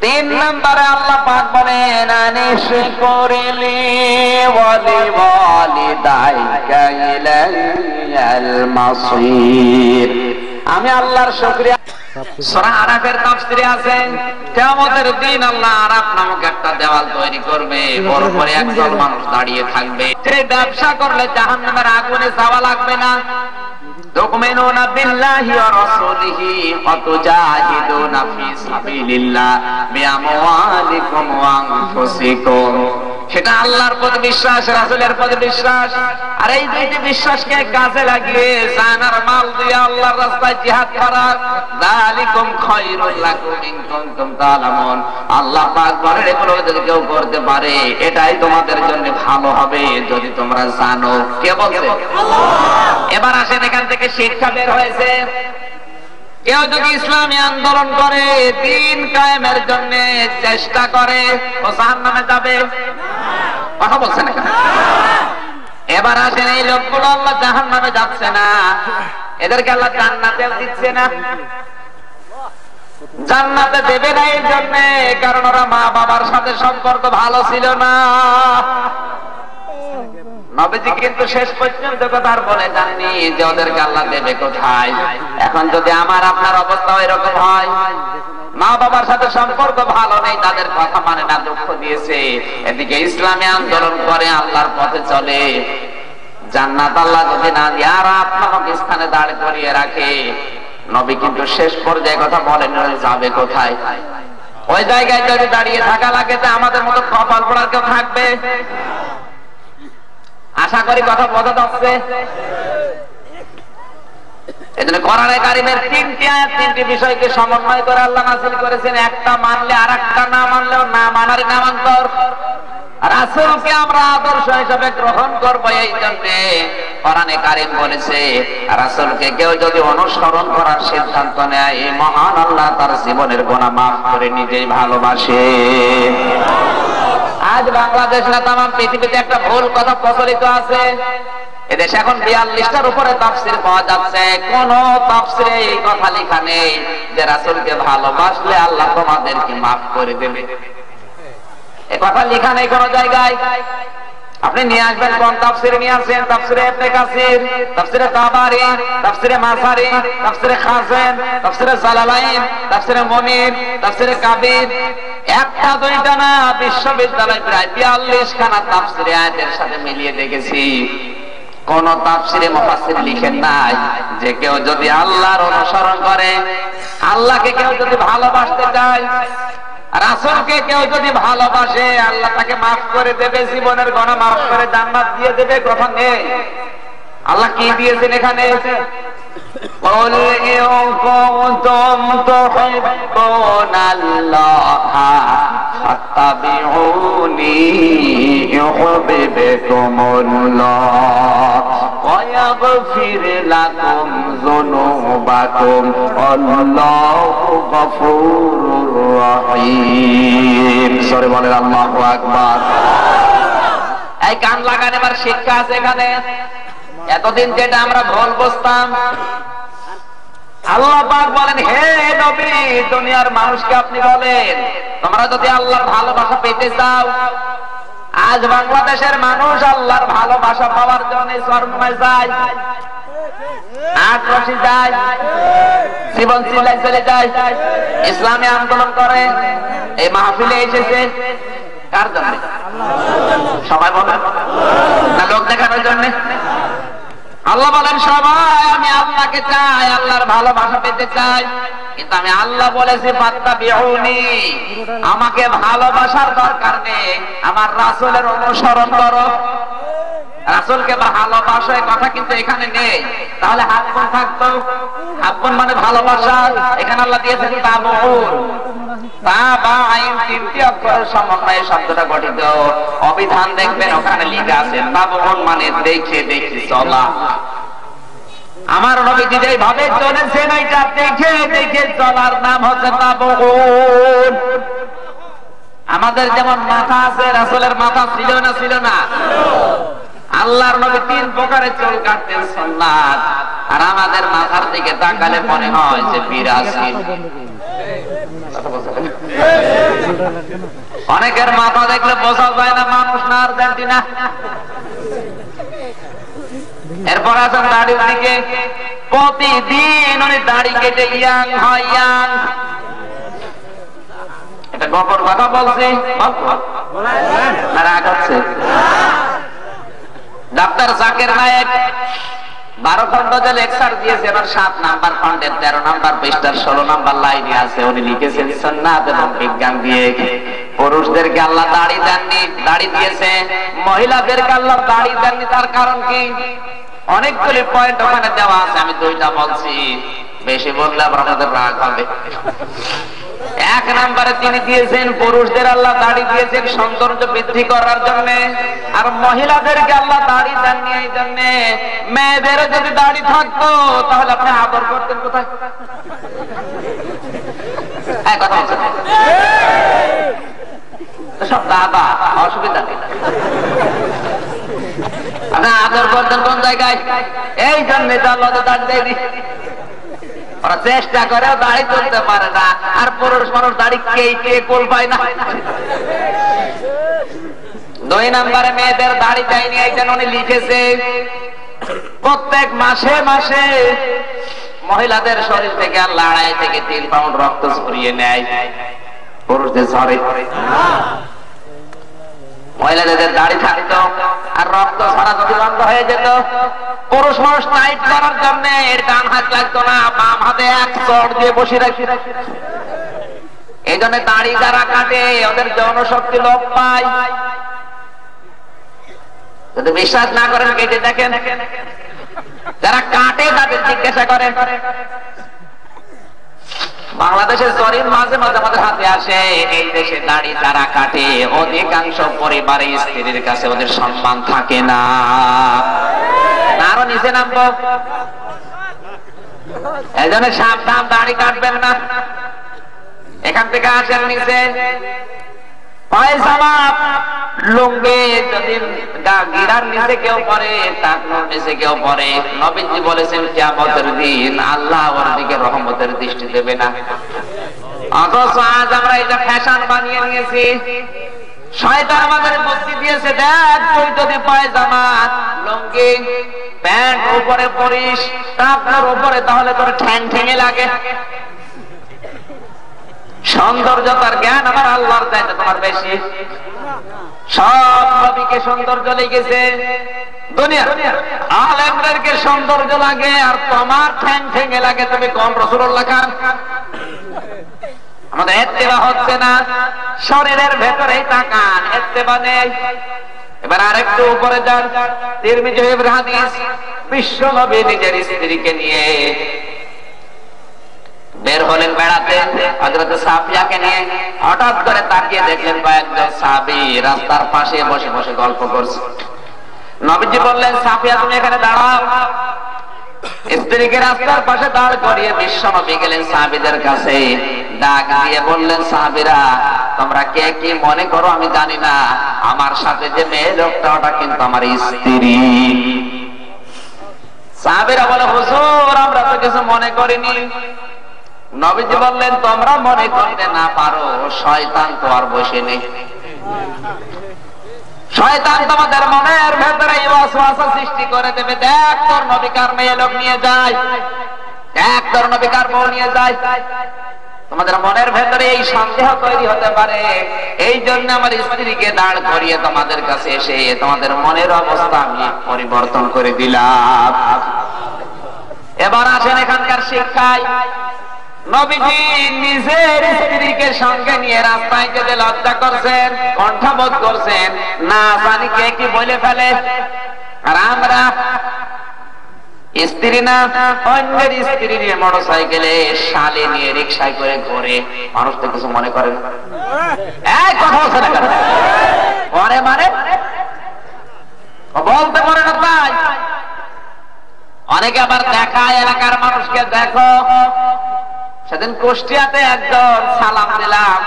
3 নম্বরে আল্লাহ পাক বলেন আনিশকুরলি ওয়ালি ওয়ালিদাইকা ইলাইয়াল মাসির। আমি আল্লাহর শুকরিয়া। সূরা আরাফের তাফসীরে আছে, কিয়ামতের দিন আল্লাহ আরাফ নামক একটা দেওয়াল তৈরি করবে, ওর উপরে একদল মানুষ দাঁড়িয়ে থাকবে। যে ব্যবসা করলে জাহান্নামের আগুনে যাওয়া লাগবে না। তুমিনুনা বিল্লাহি ওয়া রাসূলিহি ওয়া তুজাহিদুনা ফি সাবিলিল্লাহ বিআমওয়ালিকুম ওয়া আনফুসিকুম। সেটা আল্লাহর প্রতি বিশ্বাস, রাসূলের প্রতি বিশ্বাস। আর এই দুইটি বিশ্বাসকে কাজে লাগিয়ে জানার মাল দিয়ে আল্লাহর রাস্তায় জিহাদ করা, যালিকুম খায়রুল লাকুম ইন কুনতুম তা'লামুন। আল্লাহ পাক বলেন এগুলো যদি কেউ করতে পারে, এটাই তোমাদের জন্য ভালো হবে যদি তোমরা জানো। কে বলছে? আল্লাহ। এবার আসেন এখান থেকে শিক্ষা বের হয়েছে। কেউ যদি ইসলামী আন্দোলন করে, দ্বীন কায়েমের জন্য চেষ্টা করে, ও জাহান্নামে যাবে? কথা বলছেন না? এবার আসেন, এই লোকগুলো আল্লাহ জাহান্নামে যাচ্ছে না, এদেরকে আল্লাহ জান্নাতে দিচ্ছে না। জান্নাতে দেবে না এই জন্য কারণ ওরা মা বাবার সাথে সম্পর্ক ভালো ছিল না। নবীজি কিন্তু শেষ পর্যন্ত কথা বলে জানেনি যে ওদেরকে আল্লাহ দেবে কোথায়। এখন যদি আমার আপনার অবস্থা এরকম হয়, মা বাবার সাথে সম্পর্ক ভালো নেই, তাদের কথা মানে না, দুঃখ দিয়েছে, এদিকে ইসলামী আন্দোলন করে, আল্লাহর পথে চলে, জান্নাত আল্লাহ যদি না দিয়ে আর আপনাকে স্থানে দাঁড় করিয়ে রাখে, নবী কিন্তু শেষ পর্যায়ে কথা বলেন যাবে কোথায়। ওই জায়গায় যদি দাঁড়িয়ে থাকা লাগে, তো আমাদের মতো কপাল পড়ার কেউ থাকবে? আশা করি কথা বোঝা যাচ্ছে। এজন্য কোরআনে কারীমের 3টি আয়াত 3টি বিষয়কে সমন্বয় করে আল্লাহ নাযিল করেছেন। একটা মানলে আরেকটা না মানলেও না মানারই নামান্তর। রাসূলকে আমরা আদর্শ হিসেবে গ্রহণ করব, এই জন্য কোরআনে কারীম বলেছে রাসূলকে কেউ যদি অনুসরণ করার সিদ্ধান্ত নেয়, এই মহান আল্লাহ তার জীবনের গুনাহ মাফ করে নিজেই ভালোবাসে। আজ বাংলাদেশ না তামাম পৃথিবীতে একটা ভুল কথা প্রচলিত আছে। এদেশে এখন 42টার উপরে তাফসীর পাওয়া যাচ্ছে, কোন তাফসীরে এই কথা লেখা নেই যে রাসূলকে ভালোবাসলে আল্লাহ তোমাদেরকে মাফ করে দেবে। এই কথা লেখা নেই কোন জায়গায়। আপনি নিয়ে আসবেন, কোন তাফসীরে নিয়ে আসেন? তাফসীরে ইবনে কাসির, তাফসীরে তাবারি, তাফসীরে মাসারি, তাফসীরে খাযেন, তাফসীরে জালালাইন, তাফসীরে মুনির, তাফসীরে কাবীর। একটা দুইটা না, বিশ্ববিদ্যালয় প্রায় 42 খানা তাফসীরে আয়াতের সাথে মিলিয়ে দেখেছি। কোন তাফসীরে মুফাসসির লিখেন নাই যে কেউ যদি আল্লাহর অনুসরণ করে, আল্লাহকে কেউ যদি ভালোবাসতে চায়, রাসূলকে কেউ যদি ভালোবাসে, আল্লাহ তাকে মাফ করে দেবে, জীবনের গুনাহ মাফ করে জান্নাত দিয়ে দেবে, কথা নেই। আল্লাহ কি দিয়েছেন এখানে? قُلْ إِن كُنتُمْ تُحِبُّونَ اللَّهَ فَاتَّبِعُونِي يُحْبِبْكُمُ اللَّهُ وَيَغْفِرْ لَكُمْ ذُنُوبَكُمْ وَاللَّهُ غَفُورٌ رَّحِيمٌ। সরে বলেন আল্লাহু আকবার। এই কান লাগান, এবার শিক্ষা আছে এখানে। এতদিন যেটা আমরা ভুল বুঝতাম, আল্লাহ পাক বলেন, হে নবী, দুনিয়ার মানুষকে আপনি বলেন তোমরা যদি আল্লাহর ভালোবাসা পেতে চাও। আজ বাংলাদেশের মানুষ আল্লাহর ভালোবাসা পাওয়ার জন্য চরমনায় যায়, আক্রোশে যায়, জীবন চিল্লায় চলে যায়, ইসলামী আন্দোলন করে। এই মাহফিলে এসেছে কার জন্য? সবাই বলেন না, লোক দেখানোর জন্য? আল্লাহ বলেন সবাই আমি আল্লাহকে চাই, আল্লাহর ভালোবাসা পেতে চাই, কিন্তু আমি আল্লাহ বলেছি ফাত্তাবিউনি, আমাকে ভালোবাসার দরকার নেই, আমার রাসূলের অনুসরণ করো। রাসূলকে ভালোবাসো এই কথা কিন্তু এখানে নেই। তাহলে হাব্বুন থাকতো, হাব্বুন মানে ভালোবাসা, এখানে আল্লাহ দিয়েছেন তাবউন। তাবা আইন 3টি অক্ষরের সমন্বয়ে শব্দটা গঠিত। অবিধান দেখবেন ওখানে লেখা আছে তাবউন মানে দেখে দেখে চলা। আমার নবীজি যেভাবে চলেছেন এটা দেখে দেখে চলার নাম হচ্ছে তাবউন। আমাদের যেমন মাথা আছে, রাসূলের মাথা ছিল না? ছিল না? আল্লাহর নবী 3 প্রকারের চুল কাটতেন সুন্নাত, আর আমাদের মাথার দিকে তাকালে মনে হয় যে বিরাশি। অনেকের মাথা দেখলে বোঝা যায় না মানুষ না আর্জেন্টিনা। এরপর আছেন দাড়ির দিকে, প্রতিদিন উনি দাড়ি কেটে ইয়াং হয়, ইয়াং। এটা গপর কথা বলছি, রাগ হচ্ছে। ডাক্তার জাকির নায়েক 12 খন্ড যে লেকচার দিয়েছে, এবার 7 নাম্বার খন্ডের 13 নাম্বার পৃষ্ঠার 16 নাম্বার লাইনে আছে, উনি লিখেছেন সুন্নাত এবং বিজ্ঞান দিয়ে পুরুষদেরকে আল্লাহ দাড়ি দেননি, দাড়ি দিয়েছে। মহিলাদেরকে আল্লাহ দাড়ি দেননি, তার কারণ কি? অনেকগুলি পয়েন্ট ওখানে দেওয়া আছে, আমি 2টা বলছি। বেশি বললে আবার আমাদের রাগ হবে। এক নম্বরে তিনি দিয়েছেন পুরুষদের আল্লাহ দাড়ি দিয়েছেন সৌন্দর্য বৃদ্ধি করার জন্য, আর মহিলাদেরকে আল্লাহ দাড়ি দেননি এই জন্য। মেয়েদেরও যদি দাড়ি থাকতো তাহলে আপনি আদর করতেন কোথায়? কথা বলছেন সব দাদা, অসুবিধা নেই। আপনি আদর করতেন কোন জায়গায়? এই জন্য আল্লাহ দাড়ি দেয়নি। ওরা চেষ্টা করেও দাড়ি তুলতে পারে না, আর পুরুষ মানুষ দাড়ি কে কোল পায় না। 2 নম্বরে মেয়েদের দাড়ি দেয়নি এই জন্য উনি লিখেছে প্রত্যেক মাসে মাসে মহিলাদের শরীর থেকে আল্লাহ 2.5 থেকে 3 পাউন্ড রক্ত ঝরিয়ে নেয়, পুরুষদের ঝরে। মহিলাদের দাড়ি থাকতো আর রক্ত ঝরা যদি বন্ধ হয়ে যেত, পুরুষ মানুষ টাইট করার জন্য এর ডান হাত লাগতো না, বাম হাতে এক চড় দিয়ে বসে রাখি। এই জন্য দাড়ি যারা কাটে ওদের যৌন শক্তি লোপ পায়। যদি বিশ্বাস না করেন কেটে দেখেন, যারা কাটে তাদের জিজ্ঞাসা করেন। বাংলাদেশের জরিপ মাঝে মাঝে আমাদের হাতে আসে, এই দেশে দাড়ি যারা কাটে অধিকাংশ পরিবারে স্ত্রীর কাছে ওদের সম্মান থাকে না। আরো নিচে নামবো, এই জন্য সাবধান, দাড়ি কাটবেন না। এখান থেকে আসেন নিচে, পায়জামা লুঙ্গি যদি গিরার নিচে কেউ পরে, টাকনুর নিচে কেউ পরে, নবীজি বলেছেন কিয়ামতের দিন আল্লাহ ওর দিকে রহমতের দৃষ্টি দেবে না। অথচ আজ আমরা এটা ফ্যাশন বানিয়ে নিয়েছি। শয়তান আমাদের বুদ্ধি দিয়েছে, দেখ তুই যদি পায়জামা লুঙ্গি প্যান্ট উপরে পরিস, টাকনুর উপরে, তাহলে তোর ঠ্যাং ঠেঙে লাগে। সৌন্দর্যতার জ্ঞান আমার আল্লাহর চাইতে তোমার বেশি। সব নবীকে সৌন্দর্য লেগেছে, দুনিয়া আলেমদেরকে সৌন্দর্য লাগে, আর তোমার ঠ্যাং ঠেঙে লাগে। তুমি কম রাসূলুল্লাহ খান। আমাদের ইত্তেবা হচ্ছে না, শরীরের ভেতরেই তাকান, ইত্তেবা নেই। এবার আরেকটু উপরে যান, তিরমিজি শরীফের হাদিস, বিশ্ব নবী নিজের স্ত্রীকে নিয়ে বের হলেন বেড়াতে হযরত সাফিয়াকে নিয়ে। হঠাৎ করে তাকিয়ে দেখলেন কয়েকজন সাহাবী রাস্তার পাশে বসে বসে গল্প করছে। নবীজি বললেন, সাফিয়া তুমি এখানে দাঁড়াও। স্ত্রীকে রাস্তার পাশে দাঁড় করিয়ে বিশ্ব নবী গেলেন সাহাবীদের কাছে, ডাক দিয়ে বললেন, সাহাবীরা তোমরা কে কি মনে করো আমি জানি না, আমার সাথে যে মেয়ে লোকটা ওটা কিন্তু আমার স্ত্রী। সাহাবীরা বলে, হুজুর আমরা তো কিছু মনে করিনি। নবীজি বললেন, তোমরা মনে করতে না পারো, শয়তান তো আর বসে নেই। শয়তান তোমাদের মনের ভেতরে ওয়াসওয়াসা সৃষ্টি করে দেবে। দেখ তোর নবী কার মেয়ে লোক নিয়ে যায়, দেখ তোর নবী কার বউ নিয়ে যায়। তোমাদের মনের ভেতরে এই সন্দেহ তৈরি হতে পারে। এই জন্য আমার স্ত্রীকে দাঁড় করিয়ে তোমাদের কাছে এসে তোমাদের মনের অবস্থা আমি পরিবর্তন করে দিলাম। এবার আসেন এখানকার শিক্ষায়। নবীজি নিজের স্ত্রীকে সঙ্গে নিয়ে রাস্তায় যেতে লজ্জা করছেন, কণ্ঠাবোধ করছেন, না জানি কে কি বলে ফেলে। আর আমরা স্ত্রী না অন্যের স্ত্রী নিয়ে মোটরসাইকেলে, শালি নিয়ে রিক্সায় করে ঘুরে, মানুষ তো কিছু মনে করে না। এক কথা বলছে না কেন? পরে মানে বলতে পারে না তাই। অনেকে আবার দেখায় এলাকার মানুষকে, দেখো সেদিন কুষ্টিয়াতে একজন সালাম দিলাম,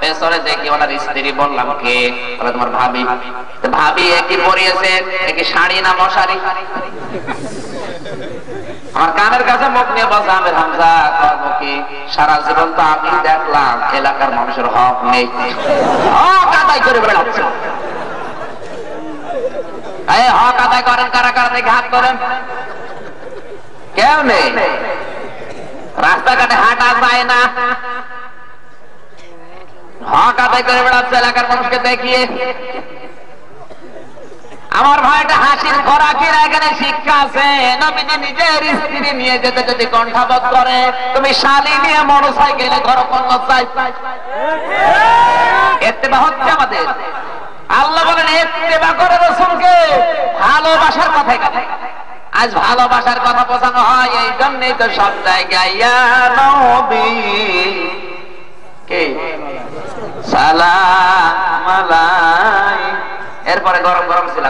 পেছনে দেখি ওনার স্ত্রী। বললাম কে? বলে তোমার ভাবি। ভাবি একই পরিয়েছে, একই শাড়ি না মশারি? আমার কানের কাছে মুখ নিয়ে বসে, আমির হামজা কর্ম কি? সারা জীবন তো আমি দেখলাম এলাকার মানুষের হক নেই, হক আদায় করে বেড়াচ্ছে। হক আদায় করেন কারা কারা? দেখে হাত করেন। কেউ নেই, রাস্তাঘাটে হাঁটা যায় না, হক আদায় করে বেড়াচ্ছে এলাকার মানুষকে দেখিয়ে। আমার ভাইটা হাসির খোরাকের এখানে শিক্ষা আছে। নবীজি নিজের স্ত্রী নিয়ে যেতে যদি কণ্ঠাবোধ করে, তুমি শালি নিয়ে মোটরসাইকেলে ঘর পণ্য চাই। ইত্তেবা হচ্ছে আমাদের। আল্লাহ বলেন ইত্তেবা করে রাসূলকে, ভালোবাসার কথাই কথা। আজ ভালোবাসার কথা বোঝানো হয়, এই জন্যই তো সব জায়গায় ইয়া নবী কে সালাম আলাই, এরপরে গরম গরম ছিল।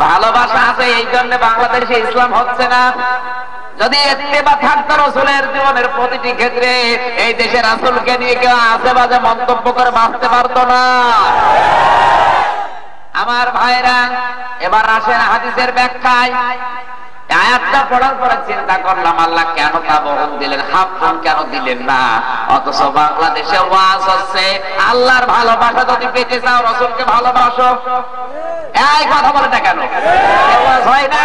ভালোবাসা আছে, এই জন্য বাংলাদেশে ইসলাম হচ্ছে না। যদি ইত্তেবা থাকতো রাসূলের জীবনের প্রতিটি ক্ষেত্রে, এই দেশে রাসূলকে নিয়ে কেউ আজেবাজে মন্তব্য করে বাঁচতে পারতো না। আমার ভাইরা, এবার আসেন হাদিসের ব্যাখ্যায়। আয়াতটা পড়ার পরে চিন্তা করলাম, আল্লাহ কেন তাবরুক দিলেন, হাফন কেন দিলেন না? অথচ বাংলাদেশে ওয়াজ হচ্ছে আল্লাহর ভালোবাসা যদি পেতে চাও রাসূলকে ভালোবাসো। এই কথা বলে না কেন? ওয়াজ হয় না?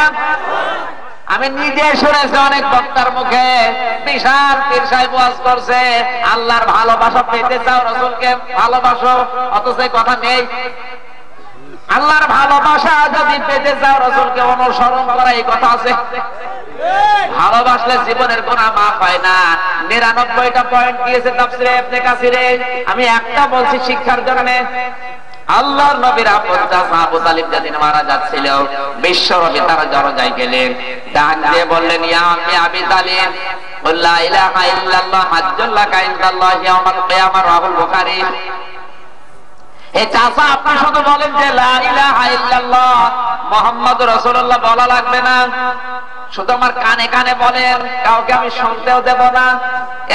আমি নিজে শুনেছি অনেক বক্তার মুখে, বিশাল পীর সাহেব ওয়াজ করছে আল্লাহর ভালোবাসা পেতে চাও রাসূলকে ভালোবাসো, অথচ এই কথা নেই। আল্লাহর ভালোবাসা যদি পেতে চাও রাসূলকে অনুসরণ করা, এই কথা আছে। ভালোবাসলে জীবনের গুনাহ মাফ হয় না। 99টা পয়েন্ট দিয়েছে তাফসীরে ইবনে কাসিরে, আমি একটা বলছি শিক্ষার জন্য। আল্লাহর নবীর আপন চাচা আবু তালিব যেদিন মারা যাচ্ছিল, বিশ্ব নবী তার দরজায় গেলেন, ডাক দিয়ে বললেন, ইয়া আম্মি আবি তালিব লা ইলাহা ইল্লাল্লাহ হাজ্জুল লাকা ইনদাল্লাহি ইয়াউমাল কিয়ামাহ, রাহুল বুখারী। এই চাচা আপনি শুধু বলেন যে লা ইলাহা ইল্লাল্লাহ মুহাম্মাদুর রাসূলুল্লাহ বলা লাগবে না, শুধু আমার কানে কানে বলেন, কাউকে আমি শুনতেও দেব না।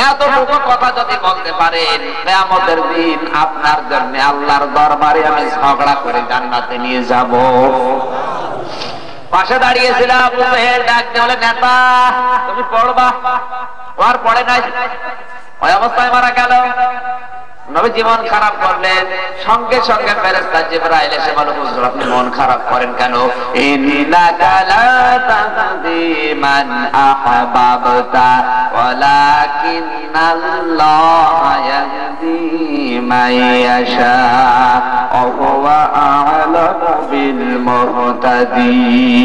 এতটুকু কথা যদি বলতে পারেন, কিয়ামতের দিন আপনার জন্য আল্লাহর দরবারে আমি ঝগড়া করে জান্নাতে নিয়ে যাব। পাশে দাঁড়িয়েছিল আবু জাহেল, ডাক দিয়ে বলে, নেতা তুমি পড়বা। আর পড়ে নাই, ওই অবস্থায় মারা গেল। নবী জীবন খারাপ করলেন, সঙ্গে সঙ্গে ফেরেশতা জিবরাইল এসে বলে, হুজুর আপনি মন খারাপ করেন কেন? ইন্নাকা লা তাহদি মান আহবাবতা ওয়ালাকিন্নাল্লাহা ইয়াহদি মান ইয়াশা ওয়া হুয়া আ'লামু বিল মুহতাদিন।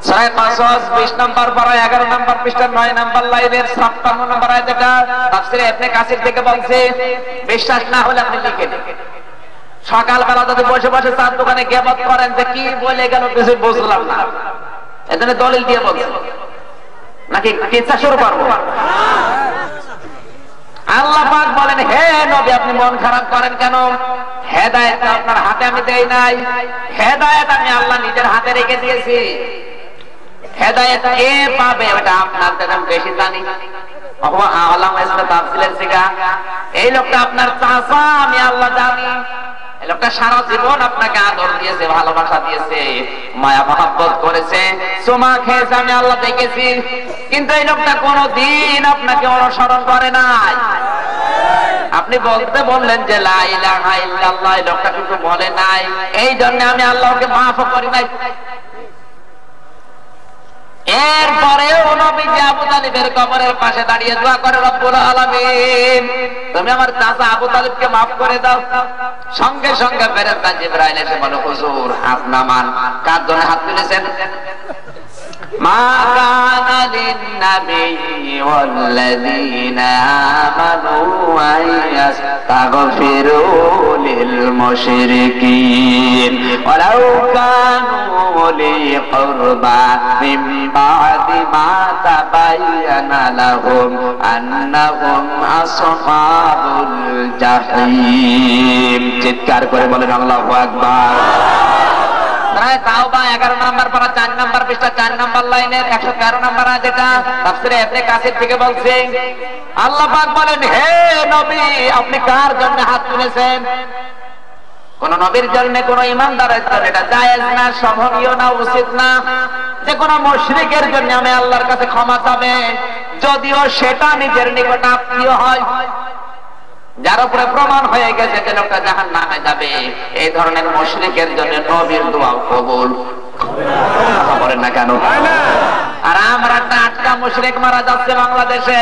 সূরা কাসাস 20 নম্বর পারা 11 নম্বর পৃষ্ঠা 9 নম্বর লাইনের 56 নম্বর আয়াতটা তাফসীরে ইবনে কাসির থেকে বলছে। বিশ্বাস না হলে আপনি লিখে দিন। সকালবেলা যদি বসে বসে চার দোকানে গিবত করেন যে কি বলে গেল কিছু বুঝলাম না, এজন্য দলিল দিয়ে বলছে নাকি কিচ্ছা শুরু করব? আল্লাহ পাক বলেন, হে নবী আপনি মন খারাপ করেন কেন? হেদায়েত আপনার হাতে আমি দেই নাই, হেদায়েত আমি আল্লাহ নিজের হাতে রেখে দিয়েছি। হেদায়েত কে পাবে ওটা আপনার থেকে বেশি জানি। এই লোকটা আপনার চাচা, আমি আল্লাহ জানি। এই লোকটা সারা জীবন আপনাকে আদর দিয়েছে, ভালোবাসা দিয়েছে, মায়া মহব্বত করেছে, চুমা খেয়েছে, আমি আল্লাহ দেখেছি। কিন্তু এই লোকটা কোনদিন আপনাকে অনুসরণ করে নাই। আপনি বলতে বললেন যে লা ইলাহা ইল্লাল্লাহ, এই লোকটা কিন্তু বলে নাই, এই জন্য আমি আল্লাহকে মাফ করি নাই। এরপরেও নবীজি আবু তালিবের কবরের পাশে দাঁড়িয়ে দোয়া করে, রব্বুল আলামিন তুমি আমার চাচা আবু তালিবকে মাফ করে দাও। সঙ্গে সঙ্গে ফেরেশতা জিবরাইল এসে বলে, হুজুর হাত নামান। কার জন্য হাত তুলেছেন? মা কানা লিন-নাবিয়্যি ওয়াল্লাযীনা আমানু আইয়াস্তাগফিরু লিল-মুশরিকিন ওয়ালাউ কানু উলি কুরবা মিন বা'দি মা তাবায়্যানা লাহুম আন্নাহুম আসহাবুল জাহিম। চিৎকার করে বলেন আল্লাহু আকবার। তাওবা 11 নম্বর পারা 4 নম্বর পৃষ্ঠা 4 নম্বর লাইনের 113 নম্বর আয়াতটা তাফসীরে ইবনে কাসির থেকে বলছে, আল্লাহ পাক বলেন, হে নবী আপনি কার জন্য হাত তুলেছেন? কোন নবীর জন্য, কোন ঈমানদারের জন্য এটা জায়েজ না, শোভনীয় না, উচিত না যে কোন মুশরিকের জন্য আমি আল্লাহর কাছে ক্ষমা চাবে, যদিও সেটা নিজের নিকট আত্মীয় হয়, যার উপরে প্রমাণ হয়ে গেছে যে লোকটা জাহান্নামে যাবে। এই ধরনের মুশরিকের জন্য নবীর দোয়া কবুল করেন না কেন? আর আমরা টাটকা মুশরিক মারা যাচ্ছে বাংলাদেশে,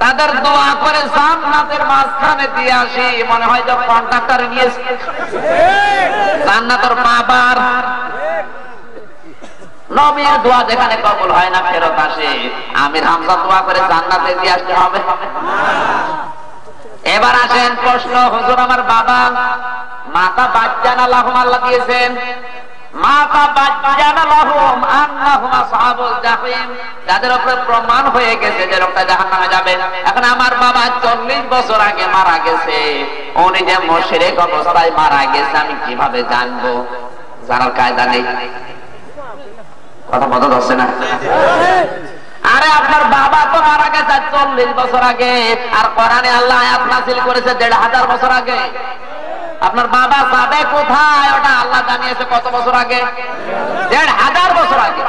তাদের দোয়া করে জান্নাতের মাঝখানে দিয়ে আসি, মনে হয় যে কন্ট্রাক্টর নিয়েছে জান্নাতের পাবার। নবীর দোয়া যেখানে কবুল হয় না ফেরত আসে, আমির হামজা দোয়া করে জান্নাতে দিয়ে আসতে হবে? এবার আসেন প্রশ্ন, হুজুর আমার বাবা মাতা বাচ্চান আল্লাহ দিয়েছেন, যাদের উপরে প্রমাণ হয়ে গেছে যে লোকটা জাহান্নামে যাবে। এখন আমার বাবা 40 বছর আগে মারা গেছে, উনি যে মুশরিক অবস্থায় মারা গেছে আমি কিভাবে জানবো? জানার কায়দা নেই। কথা বলতে হচ্ছে না? আরে আপনার বাবা তো মারা গেছে 40 বছর আগে, আর কোরআনে আল্লাহ আয়াত নাযিল করেছে 1500 বছর আগে। আপনার বাবা যাবে কোথায় ওটা আল্লাহ জানিয়েছে কত বছর আগে? 1500 বছর আগে।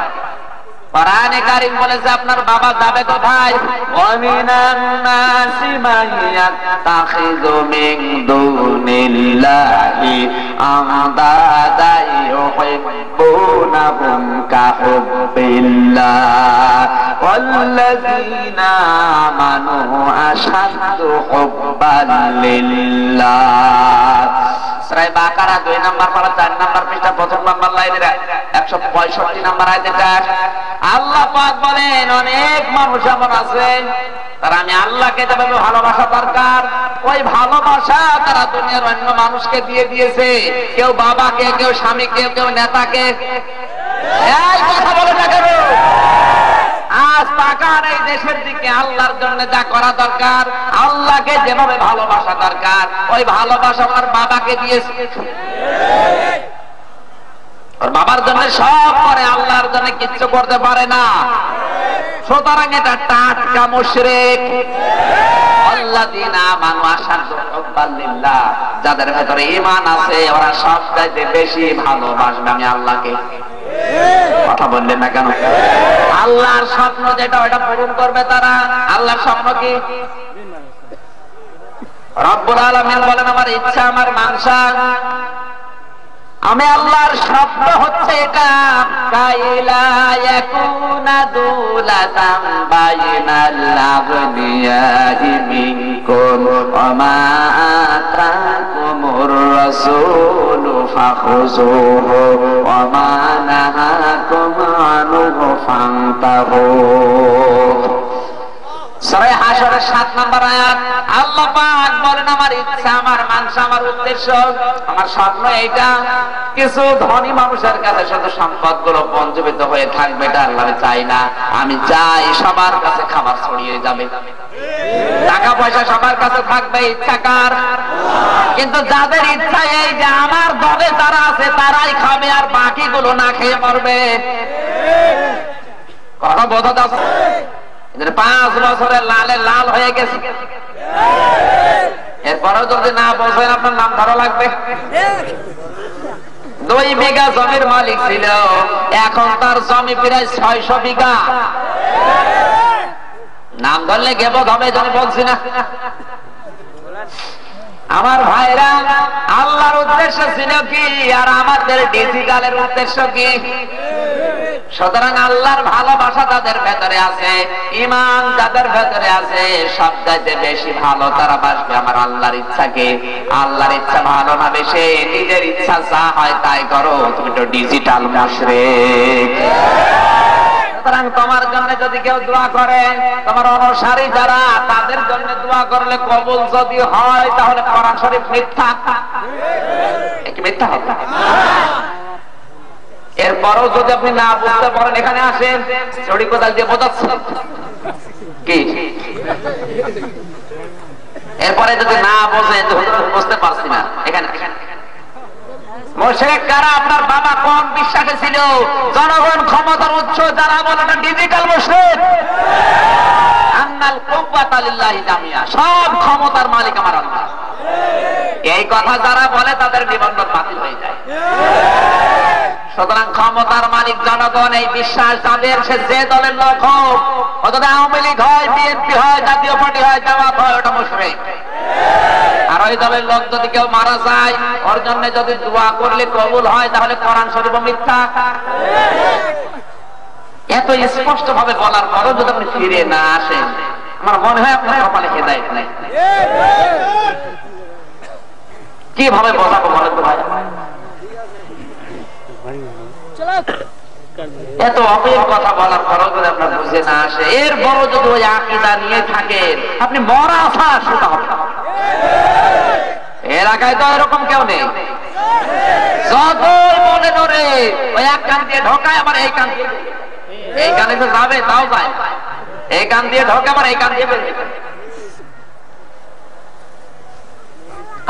কোরআনে কারীম বলেছে আপনার বাবা যাবে কোথায়? ওয়ামিনান নাসি মান ইয়াত্তাখিযু মিন দুনিল্লাহি আমদাদা ইউহিব্বুনাহুম কাহুব্বিল্লাহ ওয়াল্লাযীনা আমানু আশাদ্দু হুব্বান লিল্লাহ। সূরা বাকারা 2 নম্বর পারা 4 নম্বর পৃষ্ঠা 1 নম্বর লাইনের 165 নম্বর আয়াতে আল্লাহ পাক বলেন অনেক মানুষ এমন আছে তারা আমি আল্লাহকে যেভাবে ভালোবাসা দরকার ওই ভালোবাসা তারা দুনিয়ার অন্য মানুষকে দিয়ে দিয়েছে। কেউ বাবাকে, কেউ স্বামীকে, কেউ নেতাকে। এই কথা বলে না কেন? আজ তাকান এই দেশের দিকে। আল্লাহর জন্য যা করা দরকার, আল্লাহকে যেভাবে ভালোবাসা দরকার ওই ভালোবাসা আমার বাবাকে দিয়েছে। ওর বাবার জন্য সব করে, আল্লাহর জন্য কিচ্ছু করতে পারে না। সুতরাং এটা টাটকা মুশরিক। আল্লাযীনা আমানু আশাদ্দু হুব্বান লিল্লাহ, যাদের ভেতরে ঈমান আছে ওরা সবচাইতে বেশি ভালোবাসবে আমি আল্লাহকে। কথা বললেন না কেন? আল্লাহর স্বপ্ন যেটা ওটা পূরণ করবে তারা। আল্লাহর স্বপ্ন কি? রব্বুল আলামিন বলেন আমার ইচ্ছা, আমার মানসা, আমি আল্লাহর স্বপ্ন হচ্ছে এটা কাইলা ইয়াকুনা দুলাতাম বাইনাল আগনিয়াহি মিনকুম ওয়া মা আতাকুমুর রাসূলু ফাখুযুহু ওয়া মা নাহাকুম আনহু ফান্তাহু। সূরা হাশরের 7 নম্বর আয়াত আল্লাহ পাক বলেন আমার ইচ্ছা, আমার মানসা, আমার উদ্দেশ্য, আমার স্বপ্ন এইটা। কিছু ধনী মানুষের কাছে শুধু সম্পদগুলো পঞ্জীবিত হয়ে থাকবে, এটা আল্লাহ চাই না। আমি চাই সবার কাছে খাবার ছড়িয়ে যাবে, টাকা পয়সা সবার কাছে থাকবে। ইচ্ছা কার? কিন্তু যাদের ইচ্ছা এই যে আমার দলে যারা আছে তারাই খাবে আর বাকিগুলো না খেয়ে মরবে। কথা বোঝা যাচ্ছে? 5 বছরে লালে লাল হয়ে গেছে। এরপরেও যদি না বোঝেন আপনার নাম ধরা লাগবে। 2 বিঘা জমির মালিক ছিল, এখন তার জমি প্রায় 600 বিঘা। নাম ধরলে গেবত হবে, জমি বলছি না। আমার ভাইরা, আল্লাহর উদ্দেশ্য ছিল কি আর আমাদের ডিজিটালের উদ্দেশ্য কি? সুতরাং আল্লাহর ভালোবাসা যাদের ভেতরে আছে, ঈমান যাদের ভেতরে আছে, সবচাইতে বেশি ভালো তারা বাসবে আমার আল্লাহর ইচ্ছাকে। আল্লাহর ইচ্ছা ভালো না বেশি, নিজের ইচ্ছা যা হয় তাই করো, তুমি তো ডিজিটাল মুশরিক। সুতরাং তোমার জন্য যদি কেউ দোয়া করে, তোমার অনুসারী যারা, তাদের জন্য দোয়া করলে কবুল যদি হয় তাহলে কোরআন শরীফ মিথ্যা। কি মিথ্যা হবে? এরপরও যদি আপনি না বুঝতে পারেন এখানে আসেন, চড়ি কোদাল দিয়ে বোঝাচ্ছে কি। এরপরে যদি না বোঝেন, বুঝতে পারছি না, এখানে মুশরিক কারা? আপনার বাবা কোন বিশ্বাসে ছিল? জনগণ ক্ষমতার উৎস যারা বলে না ডিজিটাল মুশরিক। আন্নাল কুওয়াতা লিল্লাহি জামিয়া, সব ক্ষমতার মালিক আমার আল্লাহ। এই কথা যারা বলে তাদের নিবন্ধন বাতিল হয়ে যায়। সুতরাং ক্ষমতার মালিক জনগণ, এই বিশ্বাস তাদের, সে যে দলের লোক হোক, অথবা আওয়ামী লীগ হয়, বিএনপি হয়, জাতীয় পার্টি হয়, জামাত হয়, ওটা মুশরিক। আর ওই দলের লোক যদি কেউ মারা যায়, ওর জন্য যদি দোয়া করলে কবুল হয় তাহলে কোরআন শরীফ মিথ্যা। এত স্পষ্ট ভাবে বলার পরও যদি আপনি ফিরে না আসেন, আমার মনে হয় আপনার কপালে হেদায়েত নাই। কিভাবে বোঝাবো বলেন তো ভাই? এত অপের কথা বলার পরও যদি আপনার বুঝে না আসে, এর বড় যদি ওই আকীদা নিয়ে থাকেন, আপনি মরা আশা শুরু হবে। এলাকায় তো এরকম কেউ নেই। যতই মনে ধরে ওই এক কান দিয়ে ঢোকায়, আবার এই কান দিয়ে, এই কানে তো যাবে তাও যায়, এই কান দিয়ে ঢোকে আবার এই কান দিয়ে বেরোয়।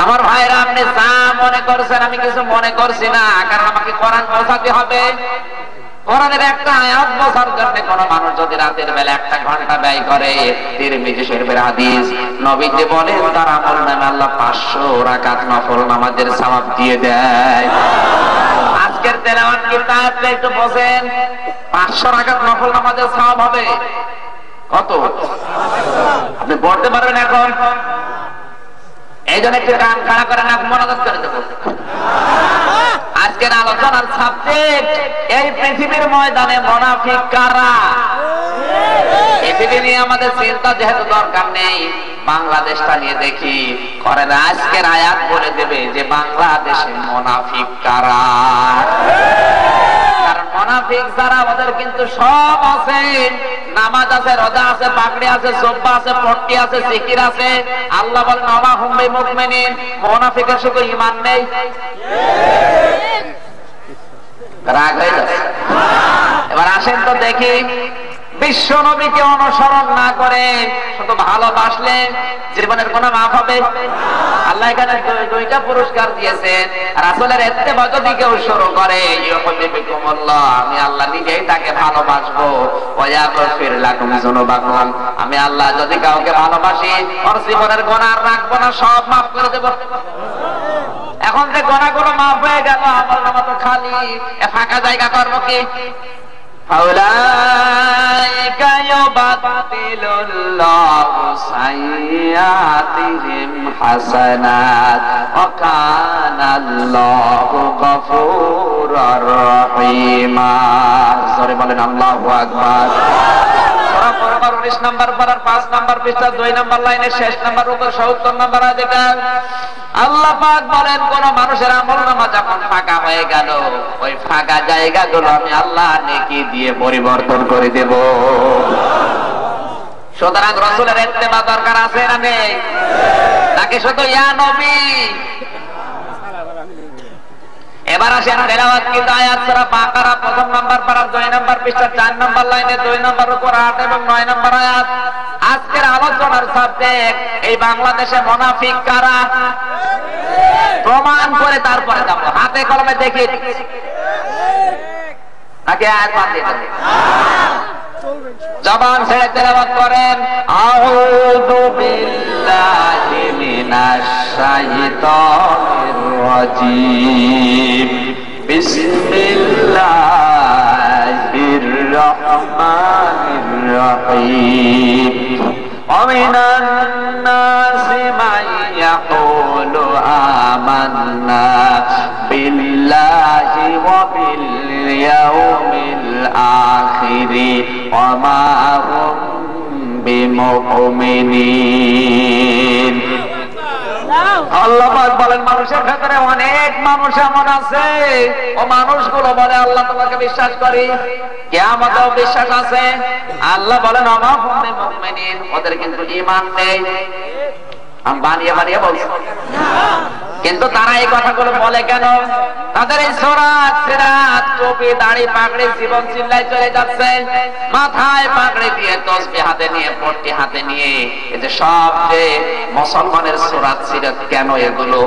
আমার ভাইরা, আপনি যা মনে করছেন আমি কিছু মনে করছি না, কারণ আমাকে কোরআন বোঝাতে হবে। কোরআনের একটা আয়াত বোঝার জন্য কোন মানুষ যদি রাতের বেলা 1 ঘন্টা ব্যয় করে, তিরমিজি শরীফের হাদিস, নবীজি বলেন তার আমল নামে আল্লাহ 500 রাকাত নফল নামাজের সওয়াব দিয়ে দেয়। আজকের তেলাওয়াত কিতাবটা একটু বোঝেন, 500 রাকাত নফল নামাজের সওয়াব হবে কত? আপনি পড়তে পারবেন এখন? এই জন্য একটু কান খাড়া করে না, মনোযোগ করে দেবো। আজকের আলোচনার সাবজেক্ট, এই পৃথিবীর ময়দানে মুনাফিক কারা। পৃথিবী নিয়ে আমাদের চিন্তা যেহেতু দরকার নেই, বাংলাদেশটা নিয়ে দেখি। করেন আজকের আয়াত বলে দেবে যে বাংলাদেশে মুনাফিক কারা। কারণ মুনাফিক যারা, ওদের কিন্তু সব আছে, নামাজ আছে, রোজা আছে, পাগড়ি আছে, জুব্বা আছে, পট্টি আছে, জিকির আছে। আল্লাহ বলেন ওমা হুম বিমুমিনিন, মুনাফিকের শুধু ঈমান নেই। রাগ হয়ে যাচ্ছে। এবার আসেন তো দেখি, বিশ্ব নবীকে অনুসরণ না করে শুধু ভালোবাসলে জীবনের কোন মাফ হবে? আল্লাহ এখানে 2টা পুরস্কার দিয়েছেন। রাসূলের ইত্তেবা যদি কেউ শুরু করে, ইউহিব্বুকুমুল্লাহ, আমি আল্লাহ নিজেই তাকে ভালোবাসবো। ওয়া ইয়াগফির লাকুম যুনুবাকুম, আমি আল্লাহ যদি কাউকে ভালোবাসি ওর জীবনের গুনাহ আর রাখবো না, সব মাফ করে দেব। এখন যে গুনাহগুলো মাফ হয়ে গেল, আমলনামা তো খালি, ফাঁকা জায়গা করবো কি? أولئك يبدل الله سيئاتهم حسنات وكان الله غفورا رحيما। সরে বলেন আল্লাহু আকবার। সূরা বকরার 19 নম্বর পারার 5 নম্বর পৃষ্ঠা 2 নম্বর লাইনের শেষ নম্বর উপর 70 নম্বর আয়াতে আল্লাহ পাক বলেন, কোন মানুষের আমলনামা যখন ফাঁকা হয়ে গেল, ওই ফাঁকা জায়গাগুলো আমি আল্লাহ নেকি দিয়ে পরিবর্তন করে দেব। সুতরাং রাসূলের ইত্তেবা দরকার আছে না নেই? তাকে শুধু ইয়া নবী। এবার আসেন তেলাওয়াত কৃত আয়াত, সূরা বাকারা 1 নম্বর পারা 2 নম্বর পৃষ্ঠা 4 নম্বর লাইনে 2 নম্বর উপর 8 এবং 9 নম্বর আয়াত। আজকের আলোচনার সাবজেক্ট, এই বাংলাদেশে মুনাফিক কারা। প্রমাণ করে তারপরে যাব, হাতে কলমে দেখিয়ে দিচ্ছি। নাকি আয়াত বাদ দিয়ে দেব? জবান ছেড়ে তেলাওয়াত করেন, আউযু বিল্লাহি মিনাশ শাইতানির রাজীম, বিসমিল্লাহির রহমানির রহিম। ওমিনান নাসি মান ইয়াকুলু আমান্না বিল্লাহি ওয়া বিল ইয়াউমিল আখির ওয়া মা হুম বিমুমিনিন। আল্লাহ পাক বলেন, মানুষের ভেতরে অনেক মানুষ এমন আছে, ও মানুষগুলো বলে আল্লাহ তোমাকে বিশ্বাস করি, কিয়ামতেও বিশ্বাস আছে। আল্লাহ বলেন ওমা হুম বিমুমিনিন, ওদের কিন্তু ঈমান নেই। আমি বানিয়ে বানিয়ে বলছি, কিন্তু তারা এই কথাগুলো বলে কেন? তাদের এই সরাত সিরাত, টুপি, দাড়ি, পাগড়ি, জীবন চিল্লায় চলে যাচ্ছে, মাথায় পাগড়ি দিয়ে, তসবিহ হাতে নিয়ে, পট্টি হাতে নিয়ে। এই যে সব যে মুসলমানের সরাত সিরাত, কেন এগুলো?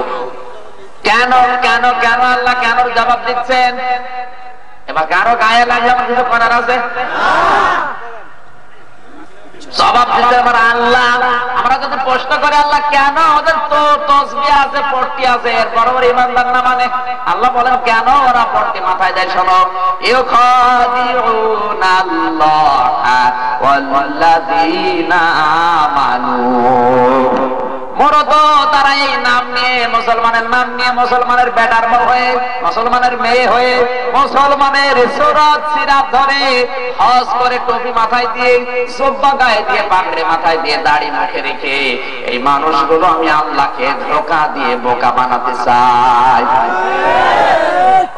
কেন কেন কেন আল্লাহ কেন জবাব দিচ্ছেন? এবার কারো গায়ে লাগে আমার কিছু করার আছে? জবাব দিতে আবার আল্লাহ। আমরা যদি প্রশ্ন করে আল্লাহ কেন ওদের তো তসবিহ আছে, পট্টি আছে, এরপর ওরা ঈমানদার না মানে? আল্লাহ বলেন কেন ওরা পট্টি মাথায় দেয়? শোনো, ইউখাদিউনাল্লাহা ওয়াল্লাযীনা আমানু, মূলত তারা এই নাম নিয়ে, মুসলমানের নাম নিয়ে, মুসলমানের বেটার বউ হয়ে, মুসলমানের মেয়ে হয়ে, মুসলমানের সূরাত সিরাত ধরে, হজ করে, টুপি মাথায় দিয়ে, জুব্বা গায়ে দিয়ে, পাগড়ি মাথায় দিয়ে, দাড়ি মুখে রেখে, এই মানুষগুলো আমি আল্লাহকে ধোঁকা দিয়ে বোকা বানাতে চাই।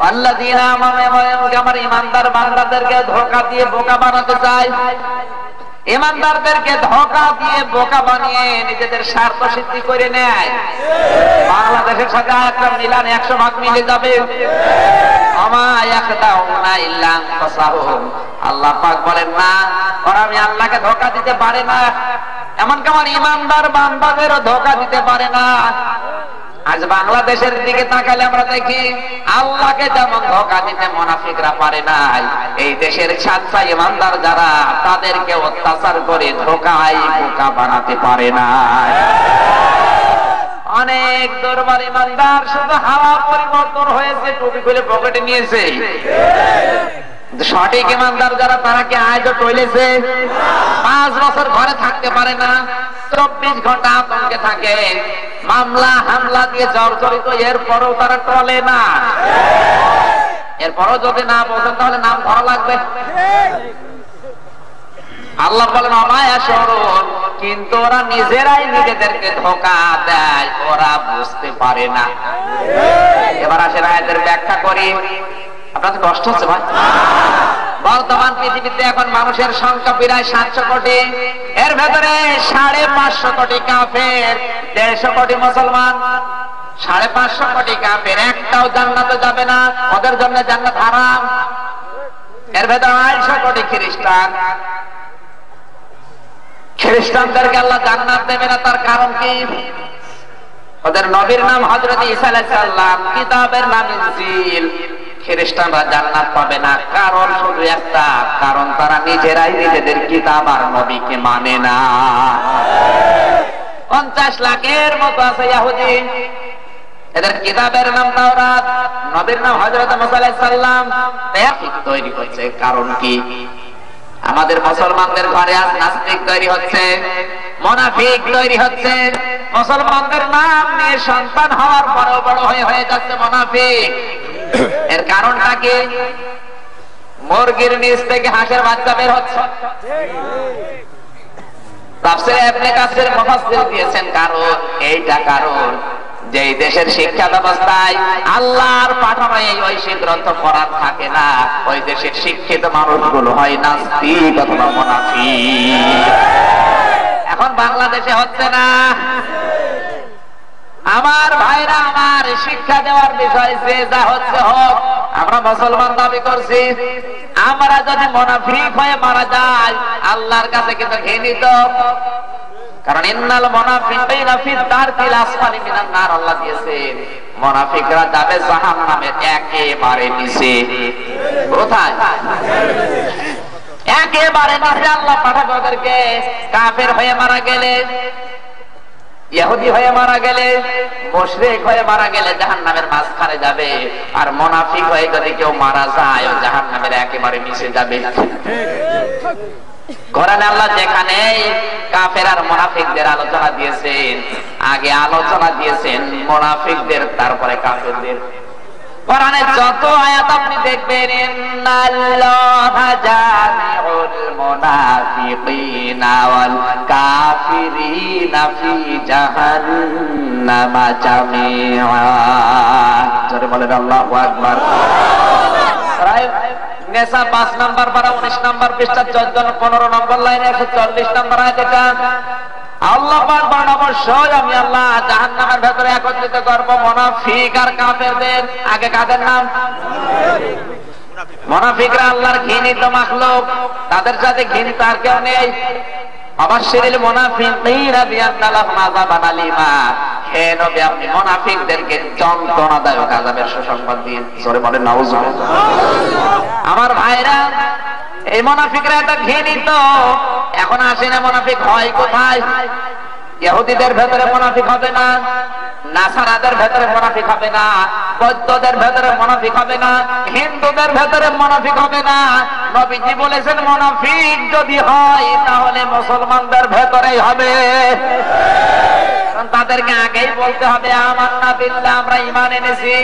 আল্লাযীনা আমানু, আমার ঈমানদার বান্দাদেরকে ধোঁকা দিয়ে বোকা বানাতে চাই। ইমানদারদেরকে ধোঁকা দিয়ে বোকা বানিয়ে নিজেদের স্বার্থ সিদ্ধি করে নেয়। বাংলাদেশের সাথে একটা মিলান 100 ভাগ মিলে যাবে। আল্লাহ পাক বলেন না, ওরা আমি আল্লাহকে ধোঁকা দিতে পারে না, এমন কেমন ইমানদার বান্দাদেরও ধোঁকা দিতে পারে না। আজ বাংলাদেশের দিকে তাকালে আমরা দেখি আল্লাহকে যেমন ধোঁকা দিতে মুনাফিকরা পারে না, এই দেশের সাচ্চা ইমানদার যারা তাদেরকে অত্যাচার করে ধোঁকায় বোকা বানাতে পারে না। অনেক দুর্বল ইমানদার শুধু হাওয়া পরিবর্তন হয়েছে, টুপি খুলে পকেটে নিয়েছে। সঠিক ইমানদার যারা তারা কি আজও টইলেছে? 5 বছর ঘরে থাকতে পারে না, 24 ঘন্টা আতঙ্কে থাকে, মামলা হামলা দিয়ে জর্জরিত, এরপরও তারা টলে না। এরপরও যদি না বলতেন তাহলে নাম ধরা লাগবে। আল্লাহ বলেন অমায়া শরণ, কিন্তু ওরা নিজেরাই নিজেদেরকে ধোঁকা দেয়, ওরা বুঝতে পারে না। এবার আসেন আয়াতের ব্যাখ্যা করি। আপনাদের কষ্ট হচ্ছে ভাই? বর্তমান পৃথিবীতে এখন মানুষের সংখ্যা প্রায় 700 কোটি, এর ভেতরে 550 কোটি কাফের, 150 কোটি মুসলমান। 550 কোটি কাফের, একটাও জান্নাতে যাবে না, ওদের জন্য জান্নাত হারাম। এর ভেতরে 250 কোটি খ্রিস্টান, খ্রিস্টানদেরকে আল্লাহ জান্নাত দেবে না। তার কারণ কি? ওদের নবীর নাম হযরত ঈসা আলাইহিস সালাম, কিতাবের নাম ইনজিল। খ্রিস্টানরা জান্নাত পাবে না, কারণ শুধু একটা, কারণ তারা নিজেরাই নিজেদের কিতাব আর নবীকে মানে না। 50 লাখের মতো আছে ইহুদি, এদের কিতাবের নাম তাওরাত, নবীর নাম হযরত মুসা আলাইহিস সালাম। ঠিক তৈরি হচ্ছে, কারণ কি? আমাদের মুসলমানদের ঘরে আজ নাস্তিক তৈরি হচ্ছে, মুনাফিক তৈরি হচ্ছে। মুসলমানদের নাম নিয়ে সন্তান হওয়ার পরেও বড় হয়ে যাচ্ছে মুনাফিক। এর কারণটা কি? মুরগির নিচ থেকে হাঁসের বাচ্চা বের হচ্ছে। তাফসীরে ইবনে কাসির মুফাসসির দিয়েছেন কারণ, এইটা কারণ যে দেশের শিক্ষা ব্যবস্থায় আল্লাহর পাঠানো এই ঐশিক গ্রন্থ পড়ার থাকে না, ওই দেশের শিক্ষিত মানুষগুলো হয় নাস্তিক অথবা মুনাফিক। এখন বাংলাদেশে হচ্ছে না। আমার ভাইরা, আমার শিক্ষা দেওয়ার বিষয় যে যা হচ্ছে হোক, আমরা মুসলমান দাবি করছি। আমরা যদি মুনাফিক হয়ে মারা যাই আল্লাহর কাছে কিন্তু ঘৃণিত, কারণ ইন্নাল মুনাফিকিনা ফি দারকিল আসফালি মিনান নার, আল্লাহ দিয়েছেন মুনাফিকরা যাবে জাহান্নামের একেবারে নিচে। কোথায়? একেবারে নিচে আল্লাহ পাঠাবে ওদেরকে। কাফের হয়ে মারা গেলে, ইহুদি হয়ে মারা গেলে, মুশরিক হয়ে মারা গেলে জাহান্নামের মাঝখানে যাবে, আর মুনাফিক হয়ে যদি কেউ মারা যায় ও জাহান্নামের একেবারে নিচে যাবে। কোরআনে আল্লাহ যেখানে কাফের আর মুনাফিকদের আলোচনা দিয়েছেন, আগে আলোচনা দিয়েছেন মুনাফিকদের, তারপরে কাফেরদের। কোরআনে যত আয়াত আপনি দেখবেন, ইন্নাল্লাহা জামিউল মুনাফিকিনা ওয়াল কাফিরিনা ফি জাহান্নামা জামিআ। জোরে বলেন আল্লাহু আকবার। নেসা 5 নম্বর পারা 19 নম্বর পৃষ্ঠা 15 নম্বর লাইনে 140 নম্বর আয়াত। এটা আল্লাহ পাক বলেন অবশ্যই আমি আল্লাহ জাহান্নামের ভেতরে একত্রিত করব মুনাফিক আর কাফেরদের। আগে কাদের নাম? মুনাফিকরা আল্লাহর ঘৃণিত মাখলুক, তাদের সাথে ঘৃণিত আর কেউ নেই। আবাশশিরিল মুনাফিকিনা বিআন্না লাহুম আযাবান আলীমা, হে নবী আপনি মুনাফিকদেরকে যন্ত্রণাদায়ক আযাবের সুসংবাদ দিন। জোরে বলেন নাউযুবিল্লাহ। আমার ভাইরা, এই মুনাফিকরা এটা ঘৃণিত। এখন আসে না, মুনাফিক হয় কোথায়? ইহুদিদের ভেতরে মুনাফিক হবে না, নাসারাদের ভেতরে মুনাফিক হবে না, বৌদ্ধদের ভেতরে মুনাফিক হবে না, হিন্দুদের ভেতরে মুনাফিক হবে না। নবীজি বলেছেন মুনাফিক যদি হয় তাহলে মুসলমানদের ভেতরেই হবে। কারণ তাদেরকে আগেই বলতে হবে আমান্না বিল্লাহ, আমরা ঈমান এনেছি।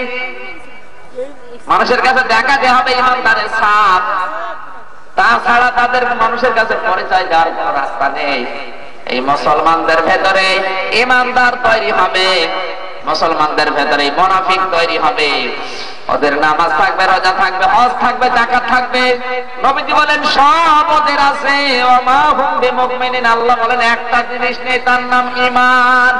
মানুষের কাছে দেখাতে হবে ঈমানদারের ছাপ, তাছাড়া তাদের মানুষের কাছে পরিচয় দেওয়ার কোনো রাস্তা নেই। এই মুসলমানদের ভেতরে ঈমানদার তৈরি হবে, মুসলমানদের ভেতরে মুনাফিক তৈরি হবে। ওদের নামাজ থাকবে, রোজা থাকবে, হজ থাকবে, যাকাত থাকবে। নবীজি বলেন সব ওদের আছে, ওয়া মা হুম বিমুমিনিন। আল্লাহ বলেন একটা জিনিস নেই, তার নাম ঈমান।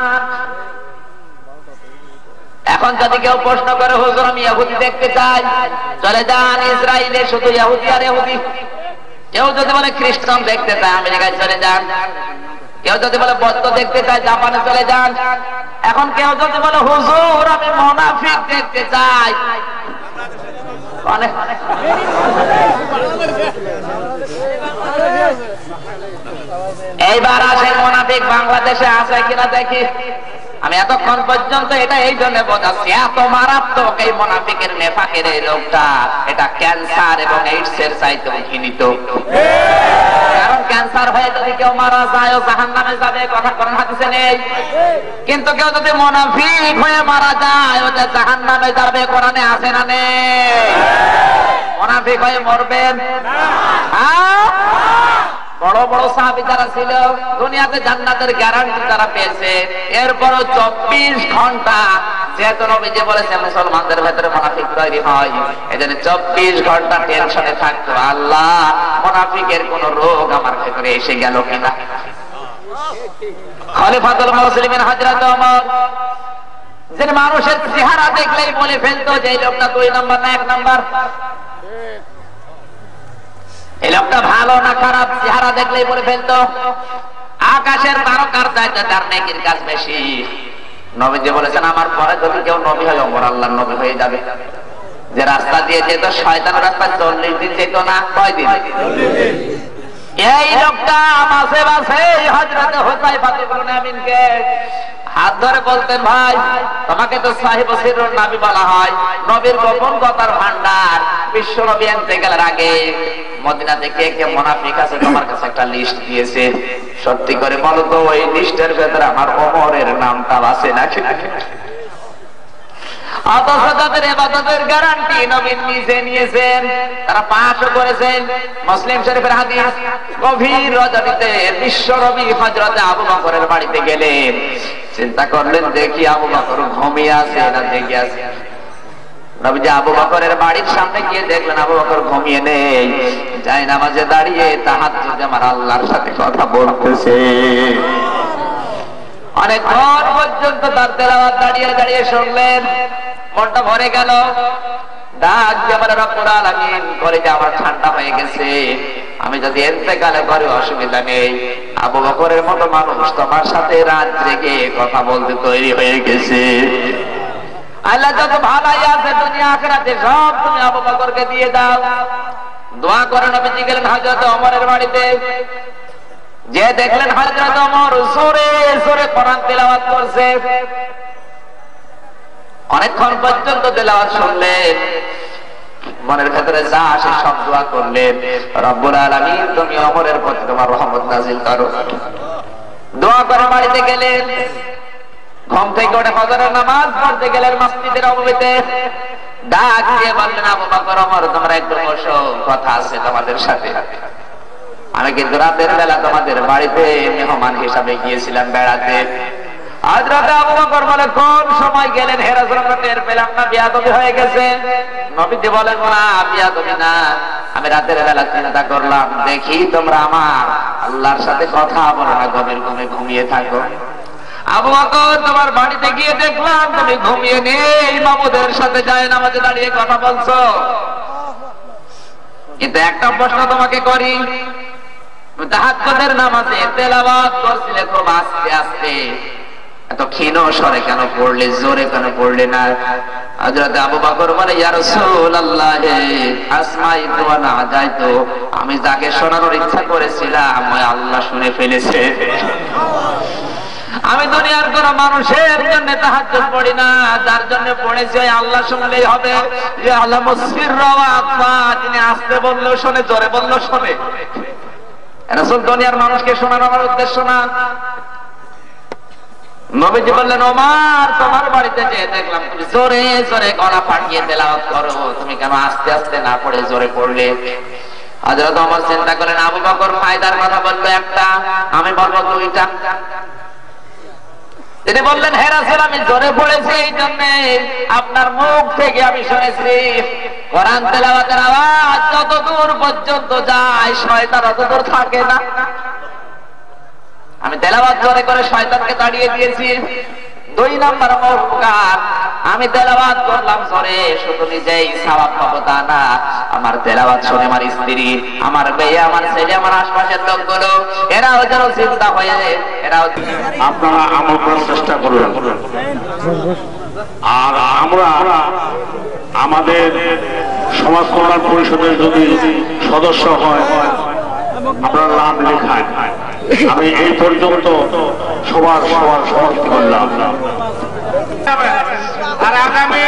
এখন যদি কেউ প্রশ্ন করে হুজুর আমি ইহুদি দেখতে চাই, চলে যান ইসরায়েলে, শুধু ইহুদি আর ইহুদি। কেউ যদি বলে খ্রিস্টান দেখতে চায়, আমেরিকায় চলে যান। কেউ যদি বলে বৌদ্ধ দেখতে চায়, জাপানে চলে যান। এখন কেউ যদি বলে হুজুর আমি মুনাফিক দেখতে চাই, এইবার আসেন মুনাফিক বাংলাদেশে আছে কিনা দেখি। আমি এতক্ষণ পর্যন্ত এটা এই জন্য বোঝাচ্ছি, এত মারাত্মক এই মুনাফিকের নেফাকের এই রোগটা, এটা ক্যান্সার এবং এইডস এর চাইতে ঘৃণিত। কারণ ক্যান্সার হয়ে যদি কেউ মারা যায় ও জাহান্নামে যাবে, কথা কোরআন হাদিসে নেই। কিন্তু কেউ যদি মুনাফিক হয়ে মারা যায় ও যে জাহান্নামে যাবে, কোরআনে আছে না নেই? মুনাফিক হয়ে মরবেন না। বড় বড় সাহাবী যারা ছিল, দুনিয়াতে জান্নাতের গ্যারান্টি তারা পেয়েছে, এরপরও 24 ঘন্টা, যেহেতু নবীজি বলেছেন মুসলমানদের ভেতরে মুনাফিক তৈরি হয়, এজন্য 24 ঘন্টা টেনশনে থাকতো, আল্লাহ মুনাফিকের কোন রোগ আমার ভেতরে এসে গেল কিনা। খলিফাতুল মুসলিমিন হযরত ওমর, যে মানুষের চেহারা দেখলেই বলে ফেলতো যে এই লোকটা 2 নাম্বার না 1 নাম্বার, এই লোকটা ভালো না খারাপ, চেহারা দেখলেই বলে ফেলতো। আকাশের তারকার চাইতে তার নেকির কাজ বেশি। নবীজি বলেছেন আমার পরে যদি কেউ নবী হয়, ওমর আল্লাহর নবী হয়ে যাবে। যে রাস্তা দিয়ে যেত শয়তানের রাস্তা 40 দিন যেত না, কয় দিন? এই লোকটা মাসে মাসে হযরত হুযায়ফা ইবনে আমিনকে হাত ধরে বলতেন, ভাই তোমাকে তো সাহিবুস সিররুন নবী বলা হয়, নবীর গোপন কথার ভান্ডার। বিশ্ব নবী ইন্তেকালের আগে মদিনাতে কে কে মুনাফিক আছে তোমার কাছে একটা লিস্ট দিয়েছে, সত্যি করে বলো তো ওই লিস্টের ভেতরে আমার ওমরের নামটা আছে নাকি? অথচ তাদের ইবাদতের গ্যারান্টি নবী নিজে নিয়েছেন, তারা পাশও করেছেন। মুসলিম শরীফের হাদিস, গভীর রজনীতে বিশ্ব নবী হযরত আবু বকরের বাড়িতে গেলেন, চিন্তা করলেন দেখি আবু বকর ঘুমিয়ে আছে না জেগে আছে। নবীজি আবু বকরের বাড়ির সামনে গিয়ে দেখলেন আবু বকর ঘুমিয়ে নেই, যায় নামাজে দাঁড়িয়ে তাহাজ্জুদে আমার আল্লাহর সাথে কথা বলতেছে। অনেকক্ষণ পর্যন্ত তার তেলাওয়াত দাঁড়িয়ে দাঁড়িয়ে শুনলেন, মনটা ভরে গেল। ডাক দিয়ে বলে রব্বুল আলামিন, কলিজা আমার ঠান্ডা হয়ে গেছে, আমি যদি ইন্তেকালে করি অসুবিধা নেই, আবু বকরের মতো মানুষ তোমার সাথে রাত জেগে কথা বলতে তৈরি হয়ে গেছে। আল্লাহ যত ভালাই আছে দুনিয়া আখিরাতে সব তুমি আবু বকরকে দিয়ে দাও। দোয়া করে নবীজি গেলেন হযরত ওমরের বাড়িতে, যে দেখলেন হযরত ওমর জোরে জোরে কোরআন তেলাওয়াত করছে। অনেকক্ষণ পর্যন্ত তেলাওয়াত শুনলেন, মনের ভেতরে যা আসে সব দোয়া করলেন, রব্বুল আলামিন তুমি ওমরের প্রতি তোমার রহমত নাযিল করো। দোয়া করে বাড়িতে গেলেন, ঘুম থেকে উঠে ফজরের নামাজ পড়তে গেলেন মসজিদের নববীতে। ডাক দিয়ে বললেন আবু বকর ওমর তোমরা একটু বসো, কথা আছে তোমাদের সাথে। আমি কিন্তু রাতের বেলা তোমাদের বাড়িতে মেহমান হিসাবে গিয়েছিলাম বেড়াতে। হযরত আবু বকর বলে কোন সময় গেলেন হে রাসূলুল্লাহ, টের পেলাম না, বিয়াদবি হয়ে গেছে। নবীজি বলেন না বিয়াদবি না, আমি রাতের বেলা চিন্তা করলাম দেখি তোমরা আমার আল্লাহর সাথে কথা বলো না, গভীর ঘুমে ঘুমিয়ে থাকো। আবু বকর তোমার বাড়িতে গিয়ে দেখলাম তুমি ঘুমিয়ে নেই, মামুদের সাথে যায় নামাজে দাঁড়িয়ে কথা বলছো। কিন্তু একটা প্রশ্ন তোমাকে করি, তাহাজ্জুদের নামাজে তেলাওয়াত করছিলে খুব আস্তে আস্তে, এত ক্ষীণ স্বরে কেন পড়লে, জোরে কেন পড়লে না? হযরত আবু বকর বলে ইয়া রাসূলুল্লাহ আসমাইতু ওয়া নাজাইতু, আমি যাকে শোনানোর ইচ্ছা করেছিলাম ওই আল্লাহ শুনে ফেলেছে। আমি দুনিয়ার কোন মানুষের জন্য তাহাজ্জুদ পড়ি না, যার জন্য পড়েছি ওই আল্লাহ শুনলেই হবে। ইয়া আল্লাহ মুসফিররা ওয়া আতফা, তিনি আস্তে বললেও শোনে, জোরে বললেও শোনে। রাসূল দুনিয়ার মানুষকে শোনানোর আমার উদ্দেশ্য না। নবীজি বললেন ওমর তোমার বাড়িতে যে দেখলাম তুমি জোরে জোরে গলা ফাটিয়ে তেলাওয়াত করো, তুমি কেন আস্তে আস্তে না পড়ে জোরে পড়লে? হযরত ওমর চিন্তা করেন আবু বকর ফায়দার কথা বললো একটা, আমি বলবো দুইটা। তিনি বললেন, হে রাসূল, আমি জোরে পড়েছি এই জন্য আপনার মুখ থেকে আমি শুনেছি কোরআন তেলাওয়াতের আওয়াজ যত দূর পর্যন্ত যায় শয়তান অত দূর থাকে না। আমি তেলাওয়াত জোরে করে শয়তানকে তাড়িয়ে দিয়েছি। 2 নাম্বার উপকার, আমি তেলাওয়াত করলাম জোরে, শুধু নিজেই সওয়াব পাবো তা না, আমার তেলাওয়াত শুনে আমার স্ত্রী, আমার মেয়ে, আমার ছেলে, আমার আশপাশের লোকগুলো এরাও যেন চিন্তা হয়ে এরাও। আপনারা আমল করার চেষ্টা করুন। আর আমরা আমাদের সমাজ কল্যাণ পরিষদের যদি সদস্য হয় আপনার নাম লেখায়, আমি এই পর্যন্ত সবার সমর্থন করলাম। আর আগামী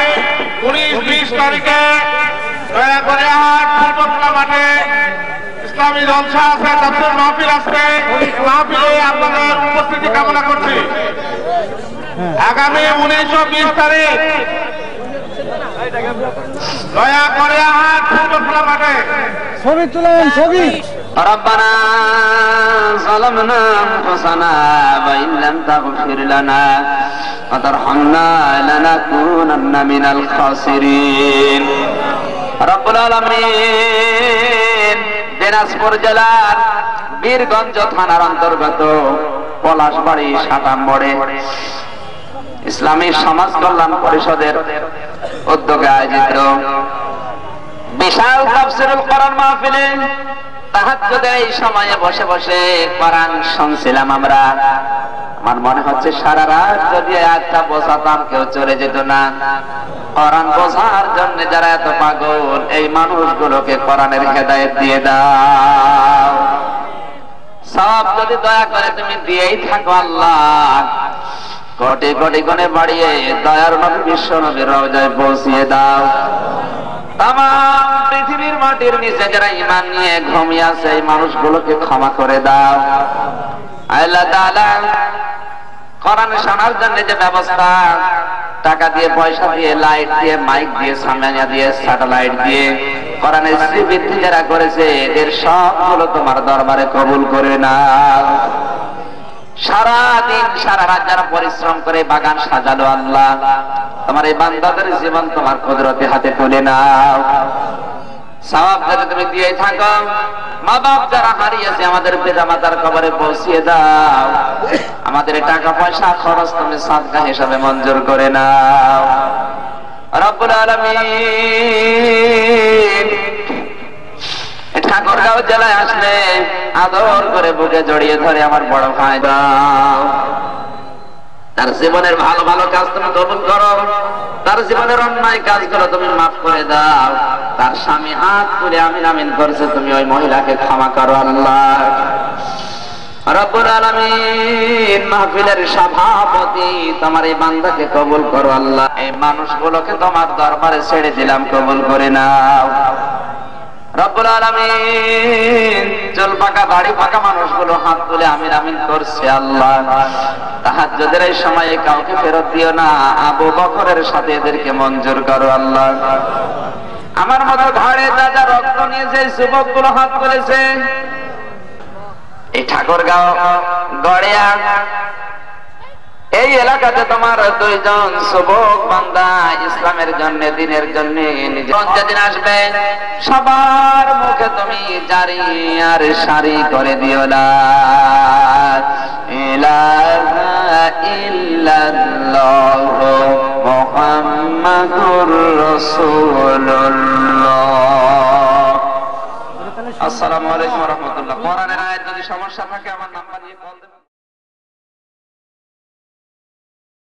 19-20 তারিখে দয়াগড়িয়াহাট ফুলবতলা মাঠে ইসলামী জলসা আছে, তাফসীর মাহফিল আছে। মাহফিলে আপনাদের উপস্থিতি কামনা করছি। আগামী 19 ও 20 তারিখ দয়াগড়িয়াহাট ফুলবতলা মাঠে ছবি তুলেন, ছবি। ربنا ظلمنا أنفسنا وإن لم تغفر لنا وترحمنا لنكونن من الخاسرين رب العالمين দিনাজপুর জেলার বীরগঞ্জ থানার অন্তর্গত পলাশবাড়ি 7 নম্বরে ইসলামী সমাজ কল্যাণ পরিষদের উদ্যোগে আয়োজিত বিশাল তাফসীরুল কোরআন মাহফিলে তাহাজ্জুদের এই সময়ে বসে বসে কোরআন শুনছিলাম আমরা। আমার মনে হচ্ছে সারা রাত যদি একটা বোঝাতাম কেউ চলে যেত না। কোরআন বোঝার জন্য যারা এত পাগল, এই মানুষগুলোকে কোরআনের হেদায়েত দিয়ে দাও। সব যদি দয়া করে তুমি দিয়েই থাকো আল্লাহ, কোটি কোটি গুণে বাড়িয়ে দয়ার নবী বিশ্ব নবীর রওজায় পৌঁছিয়ে দাও। তাম পৃথিবীর মাটির নিচে যারা ঈমান নিয়ে ঘুমিয়ে আছে এই মানুষগুলোকে ক্ষমা করে দাও। আল্লাহ তাআলা কোরআন শোনার জন্য যে ব্যবস্থা, টাকা দিয়ে, পয়সা দিয়ে, লাইট দিয়ে, মাইক দিয়ে, সামিয়ানা দিয়ে, স্যাটেলাইট দিয়ে কোরআনের শ্রীবৃদ্ধি যারা করেছে এদের সবগুলো তোমার দরবারে কবুল করে নাও। সারা দিন সারা রাত যারা পরিশ্রম করে বাগান সাজালো আল্লাহ, তোমার এই বান্দাদের জীবন তোমার কুদরতে হাতে তুলে নাও। সওয়াব যাতে তুমি দিয়ে থাকো। মা বাপ যারা হারিয়েছে আমাদের পিতা মাতার কবরে পৌঁছিয়ে দাও। আমাদের টাকা পয়সা খরচ তুমি সাদকা হিসাবে মঞ্জুর করে নাও রব্বুল আলামিন। ঠাকুরগাঁও জেলায় আসলে আদর করে বুকে জড়িয়ে ধরে আমার বড় ভাই দাও। তার জীবনের ভালো ভালো কাজ তুমি কবুল করো, তার জীবনের অন্যায় কাজগুলো তুমি মাফ করে দাও। তার স্বামী হাত তুলে আমিন আমিন করছে, তুমি ওই মহিলাকে ক্ষমা করো আল্লাহ রব্বুল আলামিন। মাহফিলের সভাপতি তোমার এই বান্দাকে কবুল করো আল্লাহ। এই মানুষগুলোকে তোমার দরবারে ছেড়ে দিলাম, কবুল করে নাও রব্বুল আলামিন। চুল পাকা দাড়ি পাকা মানুষগুলো হাত তুলে আমিন আমিন করছে আল্লাহ। তাহাজ্জুদের এই সময়ে কাউকে ফেরত দিও না, আবু বকরের সাথে এদেরকে মঞ্জুর করো আল্লাহ। আমার মতো ঘরে যা যা রক্ত নিয়ে যে যুবকগুলো হাত তুলেছে, এই ঠাকুরগাঁও গড়িয়া এই এলাকাতে তোমার 2 জন যুবক বান্দা ইসলামের জন্য, দিনের জন্য যেদিন আসবে সবার মুখে তুমি জারি আর সারি করে দিও লা ইলাহা ইল্লাল্লাহ মুহাম্মাদুর রাসূলুল্লাহ। আসসালামু আলাইকুম ওয়া রাহমাতুল্লাহ। কোরআনের আয়াত যদি সমস্যা থাকে আমার নাম্বার নিয়ে কল দেবেন।